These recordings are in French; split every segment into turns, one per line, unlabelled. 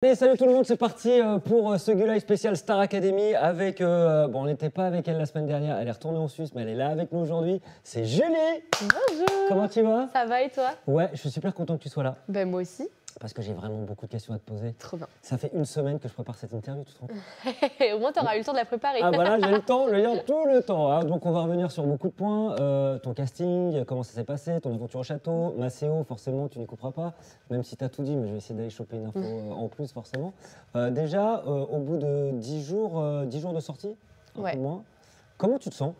Allez, salut tout le monde, c'est parti pour ce Gulay spécial Star Academy avec, bon on n'était pas avec elle la semaine dernière, elle est retournée en Suisse mais elle est là avec nous aujourd'hui, c'est Julie.
Bonjour.
Comment tu vas?
Ça va et toi?
Ouais, je suis super content que tu sois là.
Ben moi aussi.
Parce que j'ai vraiment beaucoup de questions à te poser.
Trop bien.
Ça fait une semaine que je prépare cette interview, tu te rends compte?
Au moins t'auras eu le temps de la préparer.
Ah voilà, j'ai le temps, je viens tout le temps. Hein. Donc on va revenir sur beaucoup de points, ton casting, comment ça s'est passé, ton aventure au château, Maceo, forcément tu n'y couperas pas, même si tu as tout dit, mais je vais essayer d'aller choper une info en plus forcément. Déjà, au bout de 10 jours de sortie, un
Ouais.
peu moins, comment tu te sens?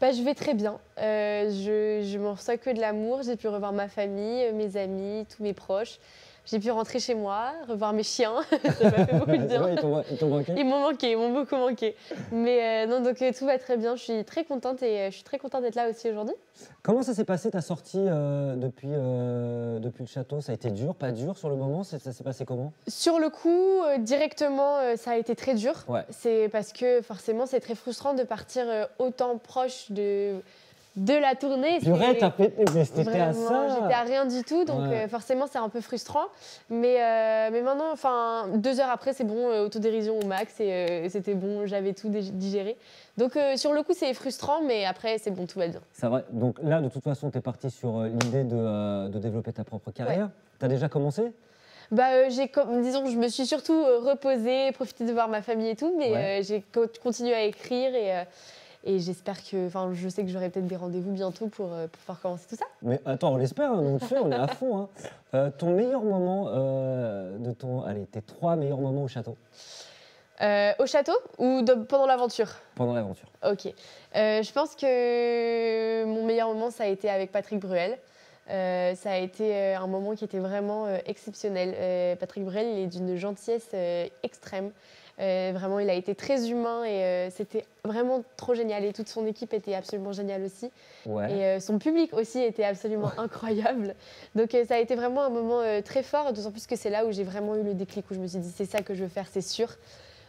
Bah, je vais très bien. Je m'en reçois que de l'amour. J'ai pu revoir ma famille, mes amis, tous mes proches. J'ai pu rentrer chez moi, revoir mes chiens. Ça m'a fait beaucoup de
C'est
bien.
vrai, ils t'ont manqué?
Ils m'ont manqué, ils m'ont beaucoup manqué. Mais non, donc tout va très bien. Je suis très contente et je suis très contente d'être là aussi aujourd'hui.
Comment ça s'est passé ta sortie depuis le château? Ça a été dur, pas dur sur le moment? Ça s'est passé comment?
Sur le coup, directement, ça a été très dur.
Ouais.
C'est parce que forcément, c'est très frustrant de partir autant proche de la tournée.
Purée, t'as pété, mais c'était à ça!
J'étais à rien du tout, donc
Ouais.
forcément, c'est un peu frustrant. Mais maintenant, enfin, 2 heures après, c'est bon, autodérision au max, et c'était bon, j'avais tout digéré. Donc sur le coup, c'est frustrant, mais après, c'est bon, tout va bien.
C'est vrai. Donc là, de toute façon, tu es parti sur l'idée de développer ta propre carrière. Tu as déjà commencé?
Bah, disons, je me suis surtout reposée, profité de voir ma famille et tout, mais
Ouais.
j'ai continué à écrire et j'espère que, enfin, je sais que j'aurai peut-être des rendez-vous bientôt pour pouvoir commencer tout ça.
Mais attends, on l'espère, hein, donc tu sais, on est à fond. Hein. Ton meilleur moment allez, tes 3 meilleurs moments au château
Au château ou pendant l'aventure?
pendant l'aventure?
Ok. Je pense que mon meilleur moment, ça a été avec Patrick Bruel. Ça a été un moment qui était vraiment exceptionnel. Patrick Bruel, il est d'une gentillesse extrême. Vraiment, il a été très humain et c'était vraiment trop génial. Et toute son équipe était absolument géniale aussi.
Ouais.
Et son public aussi était absolument incroyable. Donc ça a été vraiment un moment très fort, d'autant plus que c'est là où j'ai vraiment eu le déclic, où je me suis dit c'est ça que je veux faire, c'est sûr.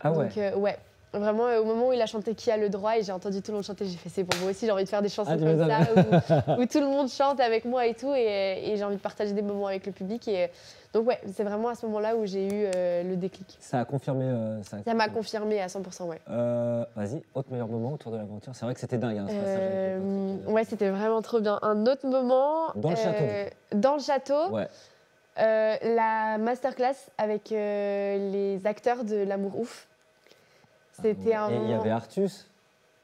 Ah ouais.
Donc ouais, vraiment au moment où il a chanté Qui a le droit et j'ai entendu tout le monde chanter, j'ai fait c'est bon, moi aussi j'ai envie de faire des chansons
Ah, tu
comme
m'étonnes.
ça où tout le monde chante avec moi et tout et j'ai envie de partager des moments avec le public et donc ouais, c'est vraiment à ce moment-là où j'ai eu le déclic.
Ça a confirmé.
Ça m'a confirmé à 100%, ouais.
Vas-y, autre meilleur moment autour de l'aventure. C'est vrai que c'était dingue. Hein, ce passage avec Patrick.
Ouais, c'était vraiment trop bien. Un autre moment.
Dans le château.
Dans le château.
Ouais.
La masterclass avec les acteurs de L'Amour Ouf. C'était un
Et il y
moment.
avait Artus?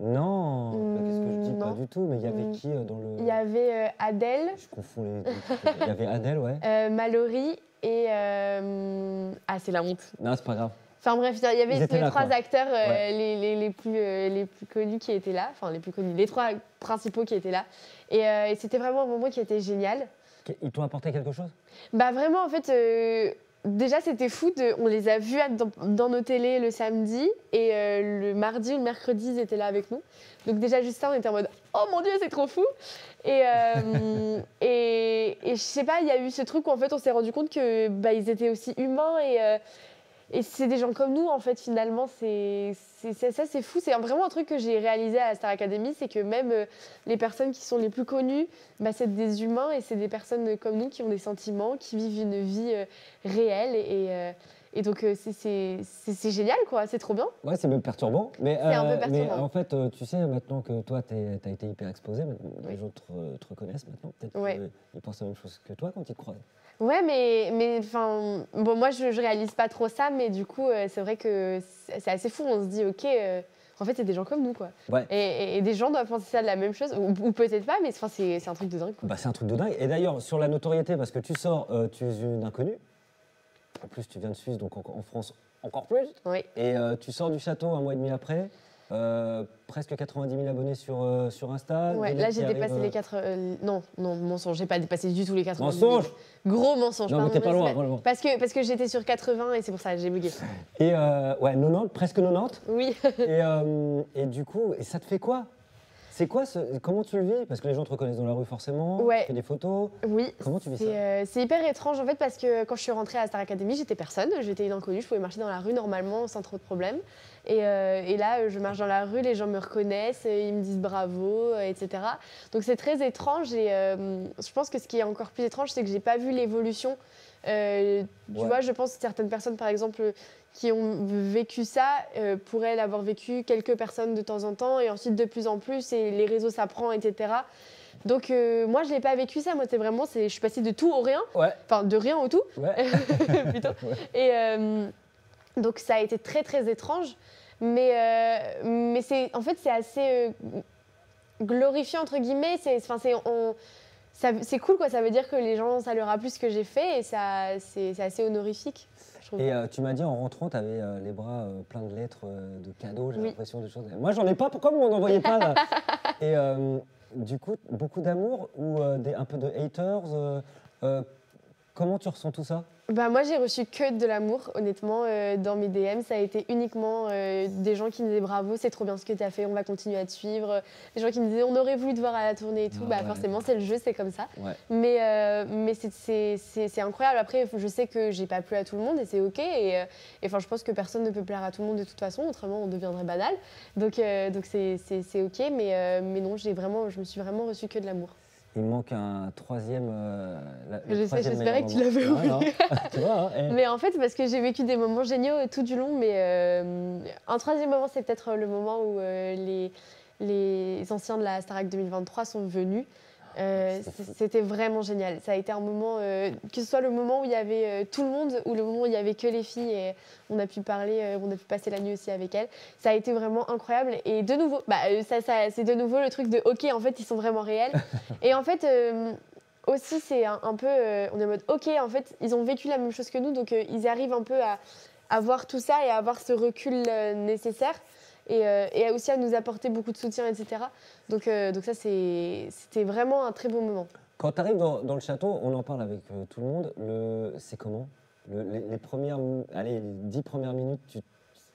Non, qu'est-ce que je dis? Pas
Non.
du tout, mais il y avait qui dans le.
Il y avait Adèle,
Je confonds les deux. Il y avait Adèle, ouais.
Mallory et. Ah, c'est la honte.
Non, c'est pas grave.
Enfin bref, il y avait
Ils étaient
les
là,
3
quoi.
acteurs
Ouais.
les plus connus qui étaient là. Enfin, les plus connus, les 3 principaux qui étaient là. Et c'était vraiment un moment qui était génial.
Ils t'ont apporté quelque chose?
Bah vraiment, en fait, déjà, c'était fou. On les a vus dans nos télés le samedi et le mardi ou le mercredi, ils étaient là avec nous. Donc déjà, juste ça, on était en mode « Oh mon Dieu, c'est trop fou !» et je sais pas, il y a eu ce truc où en fait, on s'est rendu compte que bah, ils étaient aussi humains et c'est des gens comme nous, en fait, finalement. Ça, c'est fou. C'est vraiment un truc que j'ai réalisé à la Star Academy, c'est que même les personnes qui sont les plus connues, bah, c'est des humains et c'est des personnes comme nous qui ont des sentiments, qui vivent une vie réelle. Et donc, c'est génial, quoi. C'est trop bien.
Ouais, c'est même perturbant. Mais,
C'est un peu
mais
perturbant.
en fait, tu sais, maintenant que toi, tu as été hyper exposé, les autres te reconnaissent maintenant. Peut-être
Ouais.
qu'ils pensent la même chose que toi quand ils te croisent.
Ouais, mais enfin, bon, moi, je réalise pas trop ça, mais du coup, c'est vrai que c'est assez fou. On se dit, OK, en fait, c'est des gens comme nous, quoi.
Ouais.
Et des gens doivent penser ça de la même chose, ou peut-être pas, mais enfin, c'est un truc de dingue, quoi.
Bah, c'est un truc de dingue. Et d'ailleurs, sur la notoriété, parce que tu sors, tu es une inconnue. En plus, tu viens de Suisse, donc en France, encore plus.
Oui.
Et tu sors du château un mois et demi après. Presque 90 000 abonnés sur Insta.
Ouais,
des
là
mecs qui
j'ai
arrivent,
dépassé les 4. Non, mensonge, j'ai pas dépassé du tout les 80.
Mensonge!
Gros mensonge.
Non, mais
pardon,
t'es pas loin,
c'est
vraiment.
Parce que j'étais sur 80 et c'est pour ça que j'ai bugué.
Et ouais, 90, presque 90.
Oui.
Et du coup, et ça te fait quoi? C'est quoi comment tu le vis? Parce que les gens te reconnaissent dans la rue forcément,
Ouais.
tu fais des photos.
Oui.
Comment tu vis ça?
C'est hyper étrange en fait parce que quand je suis rentrée à Star Academy, j'étais personne, j'étais une inconnue, je pouvais marcher dans la rue normalement sans trop de problèmes. Et là, je marche dans la rue, les gens me reconnaissent, ils me disent bravo, etc. Donc c'est très étrange et je pense que ce qui est encore plus étrange, c'est que j'ai pas vu l'évolution Tu vois, je pense que certaines personnes, par exemple, qui ont vécu ça, pourraient l'avoir vécu quelques personnes de temps en temps, et ensuite de plus en plus, et les réseaux s'apprend, etc. Donc moi, je l'ai pas vécu ça. Moi, je suis passée de tout au rien.
Ouais.
Enfin, de rien au tout,
Ouais.
plutôt.
Ouais.
Et donc ça a été très très étrange. Mais en fait, c'est assez glorifiant, entre guillemets. C'est cool, quoi. Ça veut dire que les gens, ça leur a plu ce que j'ai fait, et c'est assez honorifique, je trouve.
Et tu m'as dit en rentrant, tu avais les bras pleins de lettres, de cadeaux, j'ai
Oui.
l'impression de choses. Moi, j'en ai pas. Pourquoi vous m'en envoyez pas là? Et du coup, beaucoup d'amour ou un peu de haters comment tu ressens tout ça?
Bah, moi, j'ai reçu que de l'amour, honnêtement. Dans mes DM, ça a été uniquement des gens qui me disaient bravo, c'est trop bien ce que tu as fait, on va continuer à te suivre. Des gens qui me disaient on aurait voulu te voir à la tournée et tout.
Ah
Bah,
ouais.
forcément, c'est le jeu, c'est comme ça.
Ouais.
Mais c'est incroyable. Après, je sais que j'ai pas plu à tout le monde, et c'est OK. Et enfin, je pense que personne ne peut plaire à tout le monde de toute façon, autrement on deviendrait banal. Donc c'est OK. Mais non, je me suis vraiment reçu que de l'amour.
Il me manque un troisième.
J'espérais que tu l'avais oublié.
Tu vois, hein,
Mais en fait, parce que j'ai vécu des moments géniaux tout du long, mais un troisième moment, c'est peut-être le moment où les anciens de la Starac 2023 sont venus. C'était vraiment génial. Ça a été un moment, que ce soit le moment où il y avait tout le monde ou le moment où il y avait que les filles, et on a pu parler, on a pu passer la nuit aussi avec elles. Ça a été vraiment incroyable. Et de nouveau, c'est de nouveau le truc de OK, en fait, ils sont vraiment réels. Et en fait, aussi, c'est un peu, on est en mode OK, en fait, ils ont vécu la même chose que nous, donc ils arrivent un peu à voir tout ça et à avoir ce recul nécessaire. Et aussi à nous apporter beaucoup de soutien, etc. Donc ça, c'était vraiment un très beau moment.
Quand tu arrives dans le château, on en parle avec tout le monde. C'est comment les premières, allez, les 10 premières minutes,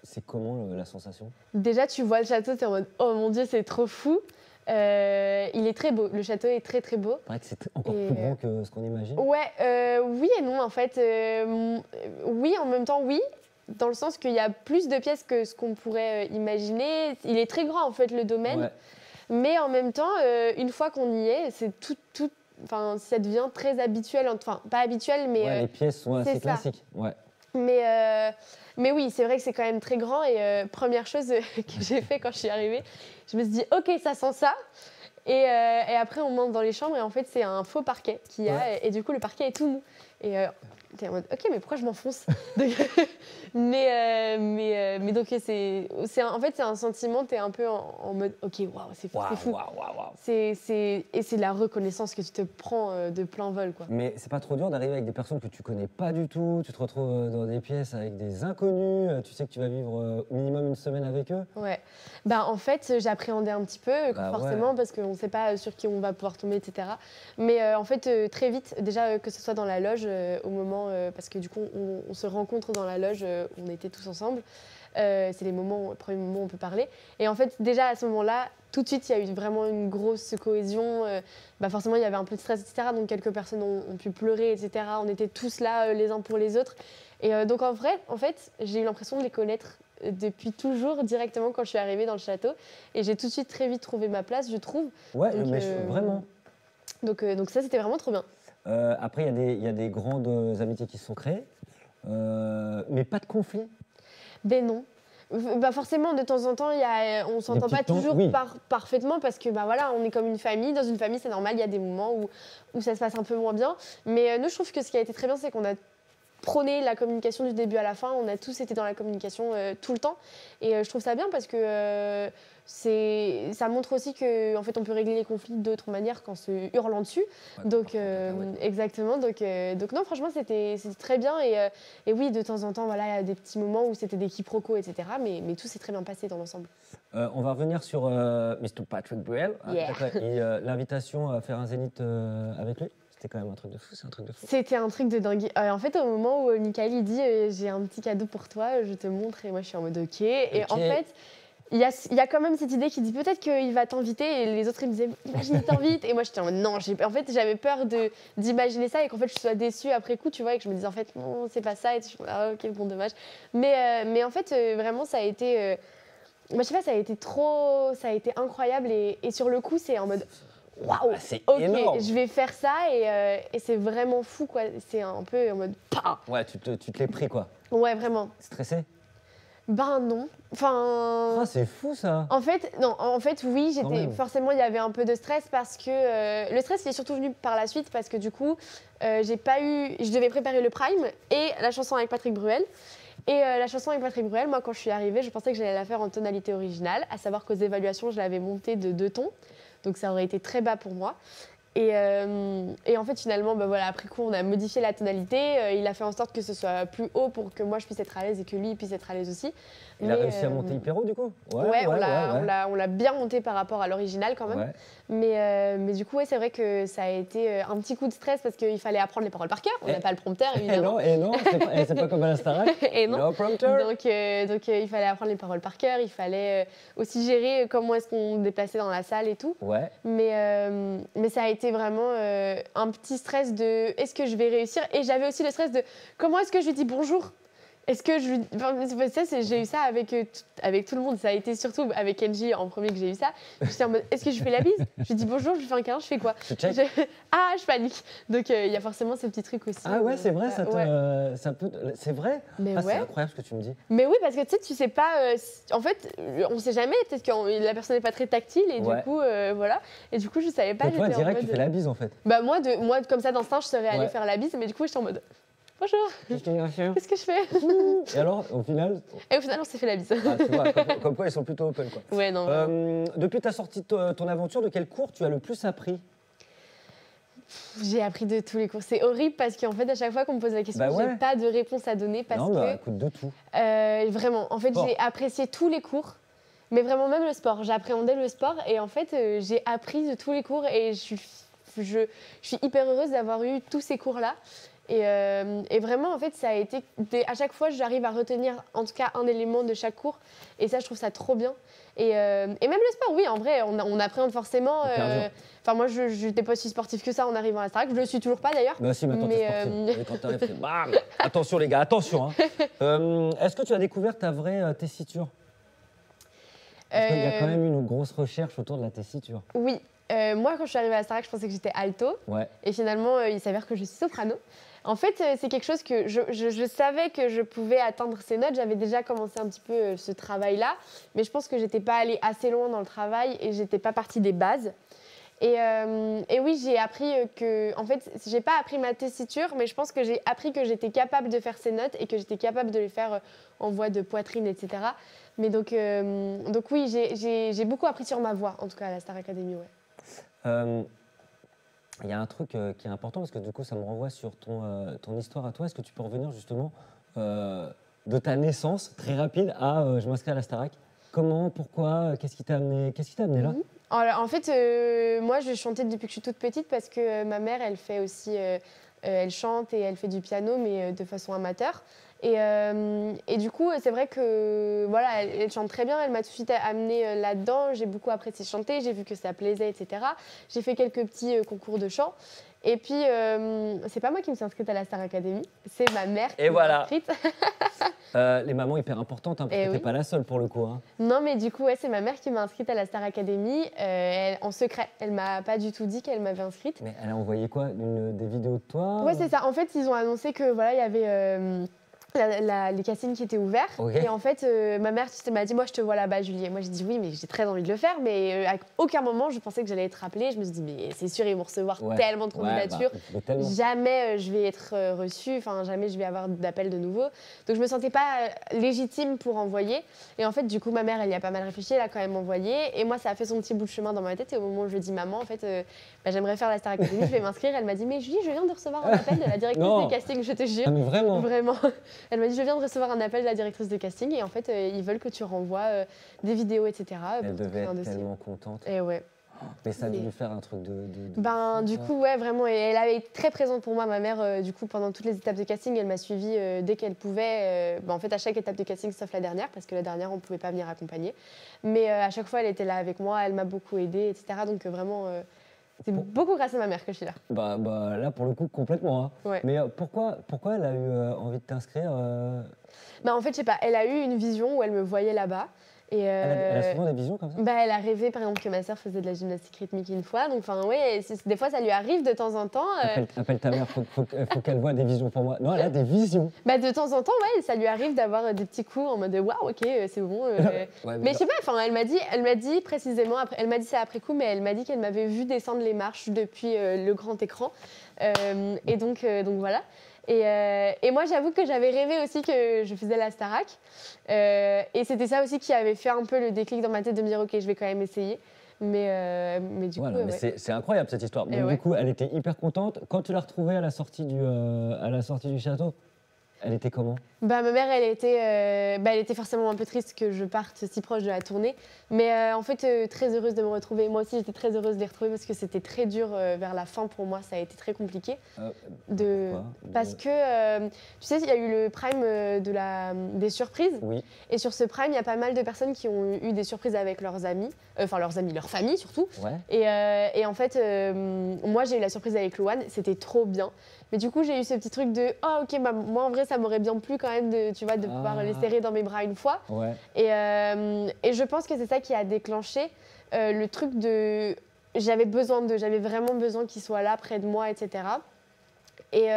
c'est comment la sensation?
Déjà, tu vois le château, tu es en mode oh mon Dieu, c'est trop fou. Il est très beau, le château est très très beau.
Il paraît que c'est encore plus grand que ce qu'on imagine.
Ouais, oui et non en fait. Oui, en même temps, oui. Dans le sens qu'il y a plus de pièces que ce qu'on pourrait imaginer. Il est très grand, en fait, le domaine.
Ouais.
Mais en même temps, une fois qu'on y est, c'est enfin, ça devient très habituel. Enfin, pas habituel, mais...
Ouais, les pièces sont assez
ça.
classiques. Ouais.
Mais oui, c'est vrai que c'est quand même très grand. Et première chose que j'ai fait quand je suis arrivée, je me suis dit, OK, ça sent ça. Et après, on monte dans les chambres et en fait, c'est un faux parquet qu'il y a.
Ouais.
Et du coup, le parquet est tout mou. Et t'es en mode, OK, mais pourquoi je m'enfonce? mais donc, en fait, c'est un sentiment, t'es un peu en mode, OK, waouh, c'est fou. Et c'est la reconnaissance que tu te prends de plein vol, quoi.
Mais c'est pas trop dur d'arriver avec des personnes que tu connais pas du tout, tu te retrouves dans des pièces avec des inconnus, tu sais que tu vas vivre au minimum une semaine avec eux?
Ouais. Bah, en fait, j'appréhendais un petit peu, forcément, parce qu'on ne sait pas sur qui on va pouvoir tomber, etc. Mais en fait, très vite, déjà que ce soit dans la loge, au moment, parce que du coup, on se rencontre dans la loge, on était tous ensemble. C'est les premiers moments où on peut parler. Et en fait, déjà à ce moment-là, tout de suite, il y a eu vraiment une grosse cohésion. Forcément, il y avait un peu de stress, etc. Donc, quelques personnes ont pu pleurer, etc. On était tous là, les uns pour les autres. Et donc, en fait, j'ai eu l'impression de les connaître depuis toujours, directement quand je suis arrivée dans le château. Et j'ai tout de suite très vite trouvé ma place, je trouve.
Ouais,
donc,
mais vraiment.
Donc ça, c'était vraiment trop bien.
Après, il y a des grandes amitiés qui se sont créées, mais pas de conflit.
Ben non. Forcément, de temps en temps, on s'entend pas toujours parfaitement parce que voilà, on est comme une famille. Dans une famille, c'est normal, il y a des moments où ça se passe un peu moins bien. Mais nous, je trouve que ce qui a été très bien, c'est qu'on a prôné la communication du début à la fin. On a tous été dans la communication tout le temps. Et je trouve ça bien parce que ça montre aussi qu'en fait, on peut régler les conflits d'autres manières qu'en se hurlant dessus.
Ouais,
donc, exactement. Donc non, franchement, c'était très bien. Et oui, de temps en temps, voilà, il y a des petits moments où c'était des quiproquos, etc. Mais tout s'est très bien passé dans l'ensemble.
On va revenir sur Mr. Patrick Bruel.
Yeah.
Et l'invitation à faire un zénith avec lui. C'était quand même un truc de fou, c'est un truc de fou.
C'était un truc de dingue. En fait, au moment où Michael il dit j'ai un petit cadeau pour toi, je te montre, et moi je suis en mode OK. Et en fait, il y a quand même cette idée qui dit peut-être qu'il va t'inviter, et les autres ils me disaient imagine il t'invite, et moi j'étais en mode non. En fait, j'avais peur d'imaginer ça et qu'en fait je sois déçue après coup, tu vois, et que je me disais en fait non, c'est pas ça, et je suis ah OK, bon, dommage. Mais en fait, vraiment ça a été je sais pas, ça a été incroyable, et sur le coup c'est en mode waouh,
c'est
ok,
énorme.
je vais faire ça et c'est vraiment fou, quoi. C'est un peu en mode, pah.
Ouais, tu te l'es pris, quoi.
Ouais, vraiment.
Stressé?
Ben non. Enfin.
Ah, c'est fou, ça.
En fait, non, en fait, oui,
Quand même.
forcément, il y avait un peu de stress parce que le stress, il est surtout venu par la suite parce que du coup, je devais préparer le Prime et la chanson avec Patrick Bruel. Et la chanson avec Patrick Bruel, moi, quand je suis arrivée, je pensais que j'allais la faire en tonalité originale, à savoir qu'aux évaluations, je l'avais montée de 2 tons, donc ça aurait été très bas pour moi. Et en fait, finalement, bah voilà, après coup, on a modifié la tonalité. Il a fait en sorte que ce soit plus haut pour que moi, je puisse être à l'aise et que lui, il puisse être à l'aise aussi.
Il a réussi à monter hyper haut, du coup?
Ouais, on l'a bien monté par rapport à l'original quand même.
Ouais.
Mais du coup, ouais, c'est vrai que ça a été un petit coup de stress parce qu'il fallait apprendre les paroles par cœur. On n'a pas le prompteur, évidemment.
Et non, c'est pas comme à la Starac.
Et non.
No prompter.
Donc, il fallait apprendre les paroles par cœur. Il fallait aussi gérer comment est-ce qu'on déplaçait dans la salle et tout.
Ouais.
Mais ça a été vraiment un petit stress de est-ce que je vais réussir? Et j'avais aussi le stress de comment est-ce que je lui dis bonjour? Est-ce que je lui... Enfin, j'ai eu ça avec tout le monde. Ça a été surtout avec Kenji en premier que j'ai eu ça. J'étais en mode, est-ce que je fais la bise? Je lui dis bonjour, je lui fais un câlin, je fais quoi? Ah, je panique. Donc, il y a forcément ces petits trucs aussi.
Ah ouais, c'est vrai, ça peut... C'est vrai?
Mais
C'est incroyable ce que tu me dis.
Mais oui, parce que tu sais pas... en fait, on sait jamais. Peut-être que la personne n'est pas très tactile et du coup, voilà. Et du coup, je savais pas.
Et toi, direct, tu fais la bise en fait.
Bah moi, comme ça, d'instinct, je serais allée faire la bise. Mais du coup, j'étais en mode... Bonjour, qu'est-ce que je fais?
Et alors, au final?
Et au final, on s'est fait la bise.
Ah, tu vois, comme quoi ils sont plutôt open, quoi.
Ouais, non.
Depuis ta sortie de ton aventure, de quel cours tu as le plus appris?
J'ai appris de tous les cours. C'est horrible parce qu'en fait, à chaque fois qu'on me pose la question, j'ai pas de réponse à donner parce que...
écoute, de tout.
Vraiment, en fait, j'ai apprécié tous les cours. Mais vraiment, même le sport. J'appréhendais le sport et en fait, j'ai appris de tous les cours et je suis hyper heureuse d'avoir eu tous ces cours-là. Et vraiment, en fait, ça a été... À chaque fois, j'arrive à retenir, en tout cas, un élément de chaque cours. Et ça, je trouve ça trop bien. Et même le sport, oui, en vrai, on appréhende forcément... Enfin, moi, je n'étais pas si sportive que ça en arrivant à la Starac. Je ne le suis toujours pas, d'ailleurs.
Bah si, maintenant, t'es sportive. Quand t'arrives, c'est bam. Attention, les gars, attention. Hein. Est-ce que tu as découvert ta vraie tessiture? Parce qu'il y a quand même une grosse recherche autour de la tessiture.
Oui. Moi, quand je suis arrivée à la Starac, je pensais que j'étais alto.
Ouais.
Et finalement, il s'avère que je suis soprano. En fait, c'est quelque chose que je savais que je pouvais atteindre ces notes. J'avais déjà commencé un petit peu ce travail-là. Mais je pense que j'étais pas allée assez loin dans le travail et j'étais pas partie des bases. Et oui, j'ai appris que... En fait, j'ai pas appris ma tessiture, mais je pense que j'ai appris que j'étais capable de faire ces notes et que j'étais capable de les faire en voix de poitrine, etc. Mais donc oui, j'ai beaucoup appris sur ma voix, en tout cas à la Star Academy, ouais.
Il y a un truc qui est important parce que du coup, ça me renvoie sur ton histoire à toi. Est-ce que tu peux revenir justement de ta naissance, très rapide, à je m'inscris à la Starac? Comment, pourquoi, qu'est-ce qui t'a amené là?
Alors, en fait, moi, je chantais depuis que je suis toute petite parce que ma mère, elle fait aussi, elle chante et elle fait du piano, mais de façon amateur. Et du coup, c'est vrai que voilà, elle chante très bien. Elle m'a tout de suite amenée là-dedans. J'ai beaucoup apprécié chanter. J'ai vu que ça plaisait, etc. J'ai fait quelques petits concours de chant. Et puis, c'est pas moi qui me suis inscrite à la Star Academy, c'est ma mère qui m'a inscrite.
Les mamans hyper importantes, hein, parce que t'es pas la seule pour le coup. Hein.
Non, mais du coup, ouais, c'est ma mère qui m'a inscrite à la Star Academy en secret. Elle m'a pas du tout dit qu'elle m'avait inscrite.
Mais elle a envoyé quoi? Des vidéos de toi?
Ouais, c'est ça. En fait, ils ont annoncé que voilà, il y avait les castings qui étaient ouverts.
Okay.
Et en fait, ma mère m'a dit, moi, je te vois là-bas, Julie. Et moi, j'ai dit oui, mais j'ai très envie de le faire. Mais à aucun moment, je pensais que j'allais être appelée. Je me suis dit, mais c'est sûr, ils vont recevoir tellement de candidatures. Jamais je vais être reçue. Enfin, jamais je vais avoir d'appel de nouveau. Donc, je me sentais pas légitime pour envoyer. Et en fait, du coup, ma mère, elle y a pas mal réfléchi. Elle a quand même envoyé. Et moi, ça a fait son petit bout de chemin dans ma tête. Et au moment où je lui ai dit, maman, en fait, j'aimerais faire la Star Academy, je vais m'inscrire. Elle m'a dit, mais Julie, je viens de recevoir un appel de la directrice des castings, je te jure.
Ah, mais vraiment?
Vraiment. Elle m'a dit, je viens de recevoir un appel de la directrice de casting et en fait, ils veulent que tu renvoies des vidéos, etc.
Elle devait être tellement contente.
Et ouais.
Mais ça a dû faire un truc de
du coup, ouais, vraiment. Et elle avait été très présente pour moi, ma mère, du coup, pendant toutes les étapes de casting. Elle m'a suivie dès qu'elle pouvait. En fait, à chaque étape de casting, sauf la dernière, parce que la dernière, on ne pouvait pas venir accompagner. Mais à chaque fois, elle était là avec moi, elle m'a beaucoup aidée, etc. Donc vraiment... c'est beaucoup grâce à ma mère que je suis là.
Bah, là, pour le coup, complètement. Hein.
Ouais.
Mais pourquoi elle a eu envie de t'inscrire
En fait, je sais pas, elle a eu une vision où elle me voyait là-bas. Et
Elle a souvent des visions comme ça?
bah, elle a rêvé par exemple que ma sœur faisait de la gymnastique rythmique une fois. Donc enfin ouais, des fois ça lui arrive de temps en temps.
Appelle ta mère, faut qu'elle voit des visions pour moi. Non, elle a des visions.
Bah, de temps en temps, ouais, ça lui arrive d'avoir des petits coups en mode waouh, ok, c'est bon.
Ouais,
Mais je sais pas, enfin, elle m'a dit précisément, elle m'a dit ça après coup, mais elle m'a dit qu'elle m'avait vu descendre les marches depuis le grand écran. Et donc voilà. Et moi, j'avoue que j'avais rêvé aussi que je faisais la Starac. Et c'était ça aussi qui avait fait un peu le déclic dans ma tête de me dire ok, je vais quand même essayer. Mais du
voilà,
coup,
mais
ouais.
c'est incroyable cette histoire. Donc,
ouais.
du coup, elle était hyper contente. Quand tu l'as retrouvée à la sortie du château, elle était comment?
Bah, ma mère, elle était forcément un peu triste que je parte si proche de la tournée. Mais en fait, très heureuse de me retrouver. Moi aussi, j'étais très heureuse de les retrouver parce que c'était très dur vers la fin pour moi. Ça a été très compliqué.
Pourquoi?
Parce que, tu sais, il y a eu le prime des surprises.
Oui.
Et sur ce prime, il y a pas mal de personnes qui ont eu des surprises avec leurs amis. Enfin, leurs amis, leur famille surtout.
Ouais.
Et en fait, moi, j'ai eu la surprise avec Louane. C'était trop bien. Mais du coup, j'ai eu ce petit truc de « Oh, ok, bah, moi, en vrai, ça m'aurait bien plu quand même de pouvoir les serrer dans mes bras une fois.
Ouais. »
Et je pense que c'est ça qui a déclenché le truc de... J'avais vraiment besoin qu'ils soient là, près de moi, etc. Et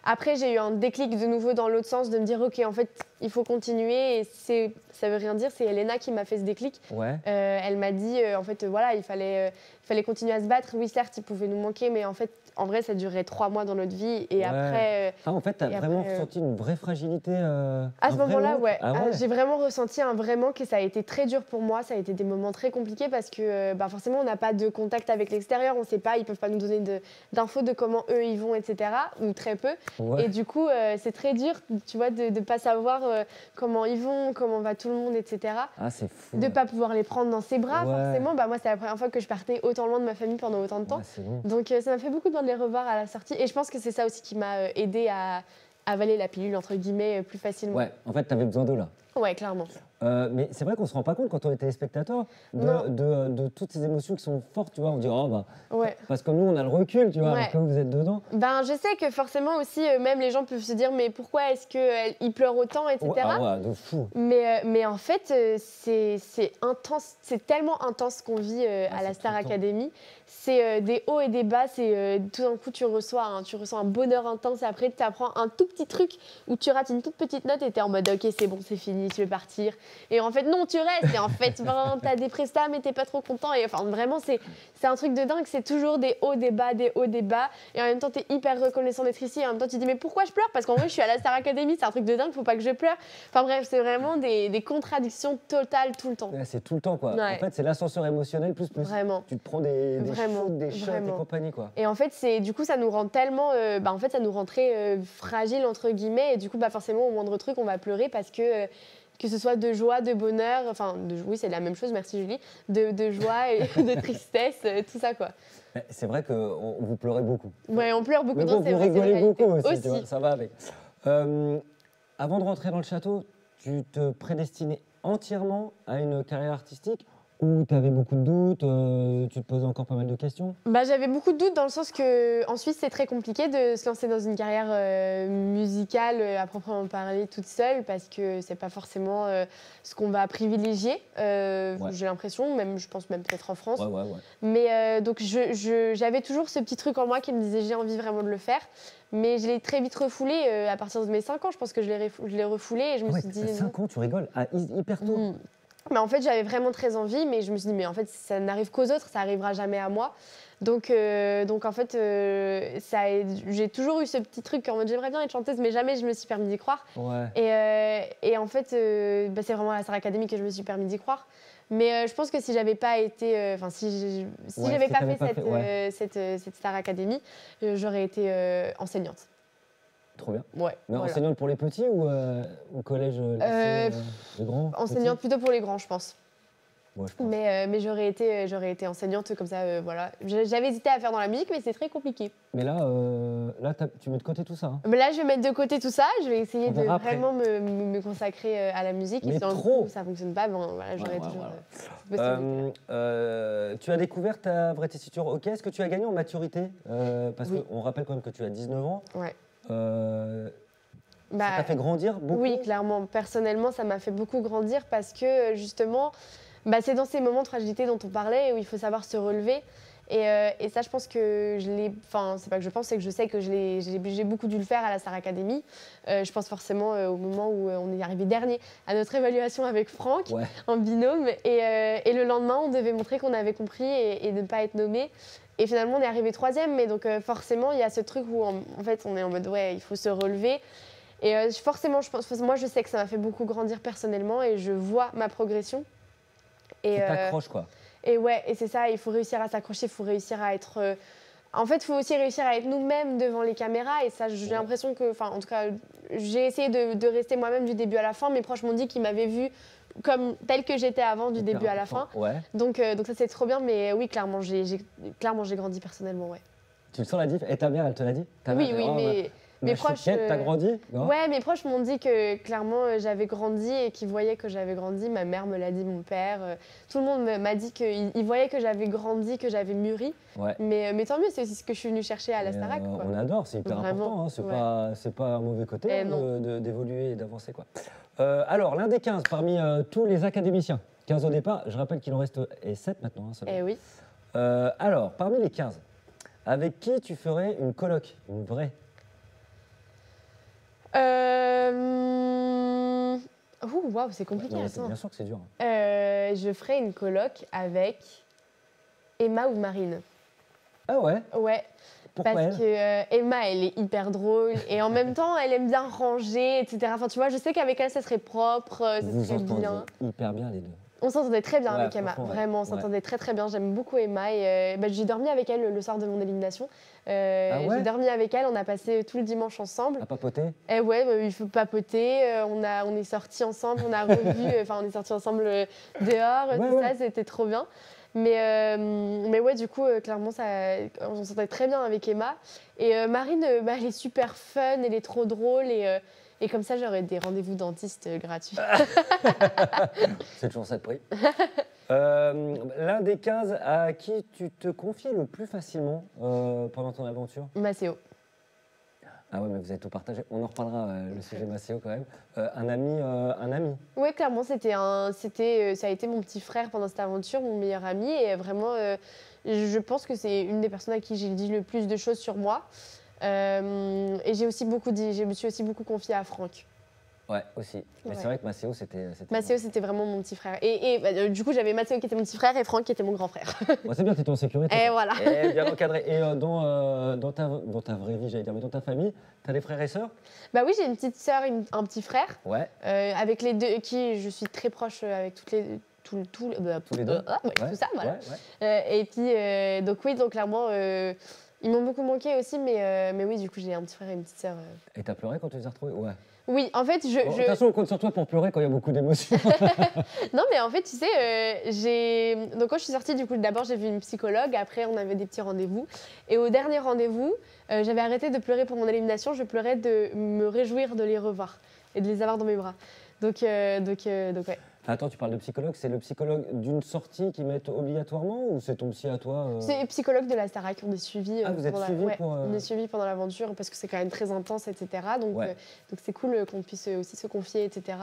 après, j'ai eu un déclic de nouveau dans l'autre sens de me dire « Ok, en fait, il faut continuer. » Et ça veut rien dire, c'est Elena qui m'a fait ce déclic.
Ouais.
Elle m'a dit, en fait, voilà, il fallait continuer à se battre. Oui, certes, il pouvait nous manquer, mais en fait, en vrai, ça durerait 3 mois dans notre vie. Et
Ouais.
après.
En fait, t'as vraiment
après,
ressenti une vraie fragilité.
À ce moment-là, ouais.
Ah ouais.
J'ai vraiment ressenti un vrai manque et ça a été très dur pour moi. Ça a été des moments très compliqués parce que forcément, on n'a pas de contact avec l'extérieur. On ne sait pas, ils ne peuvent pas nous donner d'infos de comment eux ils vont, etc. Ou très peu.
Ouais.
Et du coup, c'est très dur, tu vois, de ne pas savoir comment ils vont, comment va tout le monde, etc.
Ah, c'est fou.
De ne pas pouvoir les prendre dans ses bras,
Ouais.
forcément. Moi, c'est la première fois que je partais autant loin de ma famille pendant autant de temps.
Ouais, c'est long.
Donc, ça m'a fait beaucoup de bien de les revoir à la sortie. Et je pense que c'est ça aussi qui m'a aidée à avaler la pilule, entre guillemets, plus facilement.
Ouais, en fait, t'avais besoin d'eux là.
Ouais, clairement.
Mais c'est vrai qu'on se rend pas compte quand on est téléspectateur de toutes ces émotions qui sont fortes, tu vois. On dit, oh bah.
Ouais.
Parce que nous, on a le recul, tu vois,
Ouais.
alors que vous êtes dedans.
Ben, je sais que forcément aussi, même les gens peuvent se dire, mais pourquoi est-ce qu'ils pleurent autant, etc.
Ouais, ah ouais, de fou.
Mais en fait, c'est intense, c'est tellement intense qu'on vit à la
c'est
Star
tout le temps.
Academy. C'est des hauts et des bas. C'est tout d'un coup, tu ressens un bonheur intense. Et après, tu apprends un tout petit truc où tu rates une toute petite note et tu es en mode, ok, c'est bon, c'est fini, je vais partir. Et en fait, non, tu restes. Et en fait, tu as des prestats, mais tu n'es pas trop content. Et enfin, vraiment, c'est un truc de dingue. C'est toujours des hauts, des bas, des hauts, des bas. Et en même temps, tu es hyper reconnaissant d'être ici. Et en même temps, tu te dis, mais pourquoi je pleure? Parce qu'en vrai, je suis à la Star Academy. C'est un truc de dingue, faut pas que je pleure. Enfin bref, c'est vraiment des contradictions totales tout le temps.
Ouais, c'est tout le temps, quoi.
Ouais.
En fait, c'est l'ascenseur émotionnel plus.
Vraiment.
Tu te prends des
Vraiment,
shoots, des shots et
vraiment.
compagnie, quoi.
Et en fait, du coup, ça nous rend tellement, en fait, ça nous rend très fragiles entre guillemets. Et du coup, forcément, au moindre truc, on va pleurer parce que ce soit de joie, de bonheur, enfin, oui, c'est la même chose, merci Julie, de joie et de tristesse, tout ça, quoi.
C'est vrai que vous pleurez beaucoup.
Ouais, on pleure beaucoup.
Mais
Non,
bon,
c'est
vous
vrai, c'est la
rigolez
réalité.
beaucoup aussi, tu vois, ça va avec. Avant de rentrer dans le château, tu te prédestinais entièrement à une carrière artistique ou tu avais beaucoup de doutes, tu te posais encore pas mal de questions?
J'avais beaucoup de doutes dans le sens qu'en Suisse, c'est très compliqué de se lancer dans une carrière musicale à proprement parler toute seule parce que c'est pas forcément ce qu'on va privilégier, j'ai l'impression, même, je pense même peut-être en France.
Ouais.
Mais donc, j'avais toujours ce petit truc en moi qui me disait j'ai envie vraiment de le faire. Mais je l'ai très vite refoulé à partir de mes 5 ans. Je pense que je l'ai refoulé et je me suis dit...
5 ans, tu rigoles, hyper tôt.
Mais en fait, j'avais vraiment très envie, mais je me suis dit, mais en fait, ça n'arrive qu'aux autres, ça n'arrivera jamais à moi. Donc en fait, j'ai toujours eu ce petit truc en mode j'aimerais bien être chanteuse, mais jamais je me suis permis d'y croire.
Ouais.
Et en fait, c'est vraiment à la Star Academy que je me suis permis d'y croire. Mais je pense que si j'avais pas été, si j'avais pas fait cette Star Academy, j'aurais été enseignante.
Trop bien.
Ouais.
Mais
voilà.
enseignante pour les petits ou au collège, lycée, les grands?
Enseignante plutôt pour les grands, je pense.
Ouais, je pense.
Mais j'aurais été enseignante comme ça, voilà. J'avais hésité à faire dans la musique, mais c'est très compliqué.
Mais là, tu mets de côté tout ça. Hein.
Mais là, je vais mettre de côté tout ça. Je vais essayer de
après.
vraiment me consacrer à la musique.
Mais
et si dans le
trop.
coup, ça fonctionne pas, voilà, j'aurai toujours
voilà.
cette possibilité.
Tu as découvert ta vraie tessiture. Ok, est-ce que tu as gagné en maturité? Parce
Oui.
qu'on rappelle quand même que tu as 19 ans.
Ouais. Bah,
Ça t'a fait grandir beaucoup?
Oui, clairement. Personnellement, ça m'a fait beaucoup grandir parce que justement, c'est dans ces moments de fragilité dont on parlait où il faut savoir se relever. Et ça, je pense que je l'ai. Enfin, c'est pas que je pense, c'est que je sais que j'ai beaucoup dû le faire à la Star Academy. Je pense forcément au moment où on est arrivé dernier à notre évaluation avec Franck
Ouais.
en binôme. Et le lendemain, on devait montrer qu'on avait compris et de ne pas être nommé. Et finalement, on est arrivé troisième. Mais donc, forcément, il y a ce truc où en fait, on est en mode ouais, il faut se relever. Et forcément, moi, je sais que ça m'a fait beaucoup grandir personnellement et je vois ma progression.
Tu t'accroches, quoi.
Et ouais, et c'est ça, il faut réussir à s'accrocher, il faut réussir à être... En fait, il faut aussi réussir à être nous-mêmes devant les caméras. Et ça, j'ai l'impression que... Enfin, en tout cas, j'ai essayé de rester moi-même du début à la fin. Mes proches m'ont dit qu'ils m'avaient vue comme telle que j'étais avant, du début à la fin.
Ouais.
Donc ça, c'est trop bien. Mais oui, clairement, j'ai grandi personnellement, ouais.
Tu le sens la diff? Et ta mère, elle te l'a dit? Ta mère,
Oui, oui,
oh,
mais... Mes proches,
chouquette, t'as grandi? Non.
Ouais, mes proches m'ont dit que clairement j'avais grandi et qu'ils voyaient que j'avais grandi. Ma mère me l'a dit, mon père. Tout le monde m'a dit qu'ils voyaient que j'avais grandi, que j'avais mûri.
Ouais.
Mais tant mieux, c'est aussi ce que je suis venue chercher à la Starac.
On adore, c'est hyper
Vraiment,
important. Hein. C'est pas un mauvais côté d'évoluer et d'avancer, quoi. Alors, l'un des 15 parmi tous les académiciens, 15 au départ, je rappelle qu'il en reste 7 maintenant. Hein, seulement.
Eh oui.
Alors, parmi les 15, avec qui tu ferais une coloc, une vraie?
Waouh, c'est compliqué, attends.
Bien sûr que c'est dur.
Je ferai une coloc avec Emma ou Marine.
Ah ouais?
Ouais.
Pourquoi
Parce que Emma, elle est hyper drôle et en même temps, elle aime bien ranger, etc. Enfin, tu vois, je sais qu'avec elle, ça serait propre, ça
Vous
serait
entendez
bien.
hyper bien les deux.
On s'entendait très bien
Ouais,
avec Emma,
franchement, ouais.
vraiment, on s'entendait très très bien. J'aime beaucoup Emma et j'ai dormi avec elle le soir de mon élimination. J'ai dormi avec elle, on a passé tout le dimanche ensemble.
À papoter?
Et ouais, il faut papoter. On est sortis ensemble, on a revu, on est sortis ensemble dehors, tout ça, c'était trop bien. Mais ouais, du coup, clairement, on s'entendait très bien avec Emma. Et Marine, elle est super fun, elle est trop drôle et comme ça, j'aurais des rendez-vous dentistes gratuits.
C'est toujours ça de prix. L'un des 15 à qui tu te confiais le plus facilement pendant ton aventure?
Macéo.
Ah ouais, mais vous avez tout partagé. On en reparlera, le sujet Macéo quand même. Un ami.
Oui, clairement, ça a été mon petit frère pendant cette aventure, mon meilleur ami. Et vraiment, je pense que c'est une des personnes à qui j'ai dit le plus de choses sur moi. Et je me suis aussi beaucoup confiée à Franck.
Ouais, aussi. Mais c'est vrai que Macéo, c'était...
Macéo, c'était vraiment mon petit frère. Et du coup, j'avais Macéo qui était mon petit frère et Franck qui était mon grand frère.
Bon, c'est bien, t'étais en sécurité.
Et voilà.
Et bien encadré. Et dans ta vraie vie, j'allais dire, mais dans ta famille, t'as des frères et sœurs?
Bah oui, j'ai une petite sœur et un petit frère.
Ouais.
Avec les deux, qui je suis très proche avec tous les deux.
Tous les deux.
Tout ça, voilà.
Ouais.
Et puis, donc oui, donc clairement, ils m'ont beaucoup manqué aussi, mais oui, du coup, j'ai un petit frère et une petite sœur.
Et t'as pleuré quand tu les as retrouvés? Ouais.
Oui, en fait,
De toute façon, on compte sur toi pour pleurer quand il y a beaucoup d'émotions.
Non, mais en fait, tu sais, donc quand je suis sortie, du coup, d'abord, j'ai vu une psychologue. Après, on avait des petits rendez-vous. Et au dernier rendez-vous, j'avais arrêté de pleurer pour mon élimination. Je pleurais de me réjouir de les revoir et de les avoir dans mes bras. Donc ouais.
Attends, tu parles de psychologue, c'est le psychologue d'une sortie qu'ils mettent obligatoirement ou c'est ton psy à toi
C'est le psychologue de la Starac, on est suivi.
vous êtes suivi
On est suivi pendant l'aventure parce que c'est quand même très intense, etc. Donc c'est cool qu'on puisse aussi se confier, etc.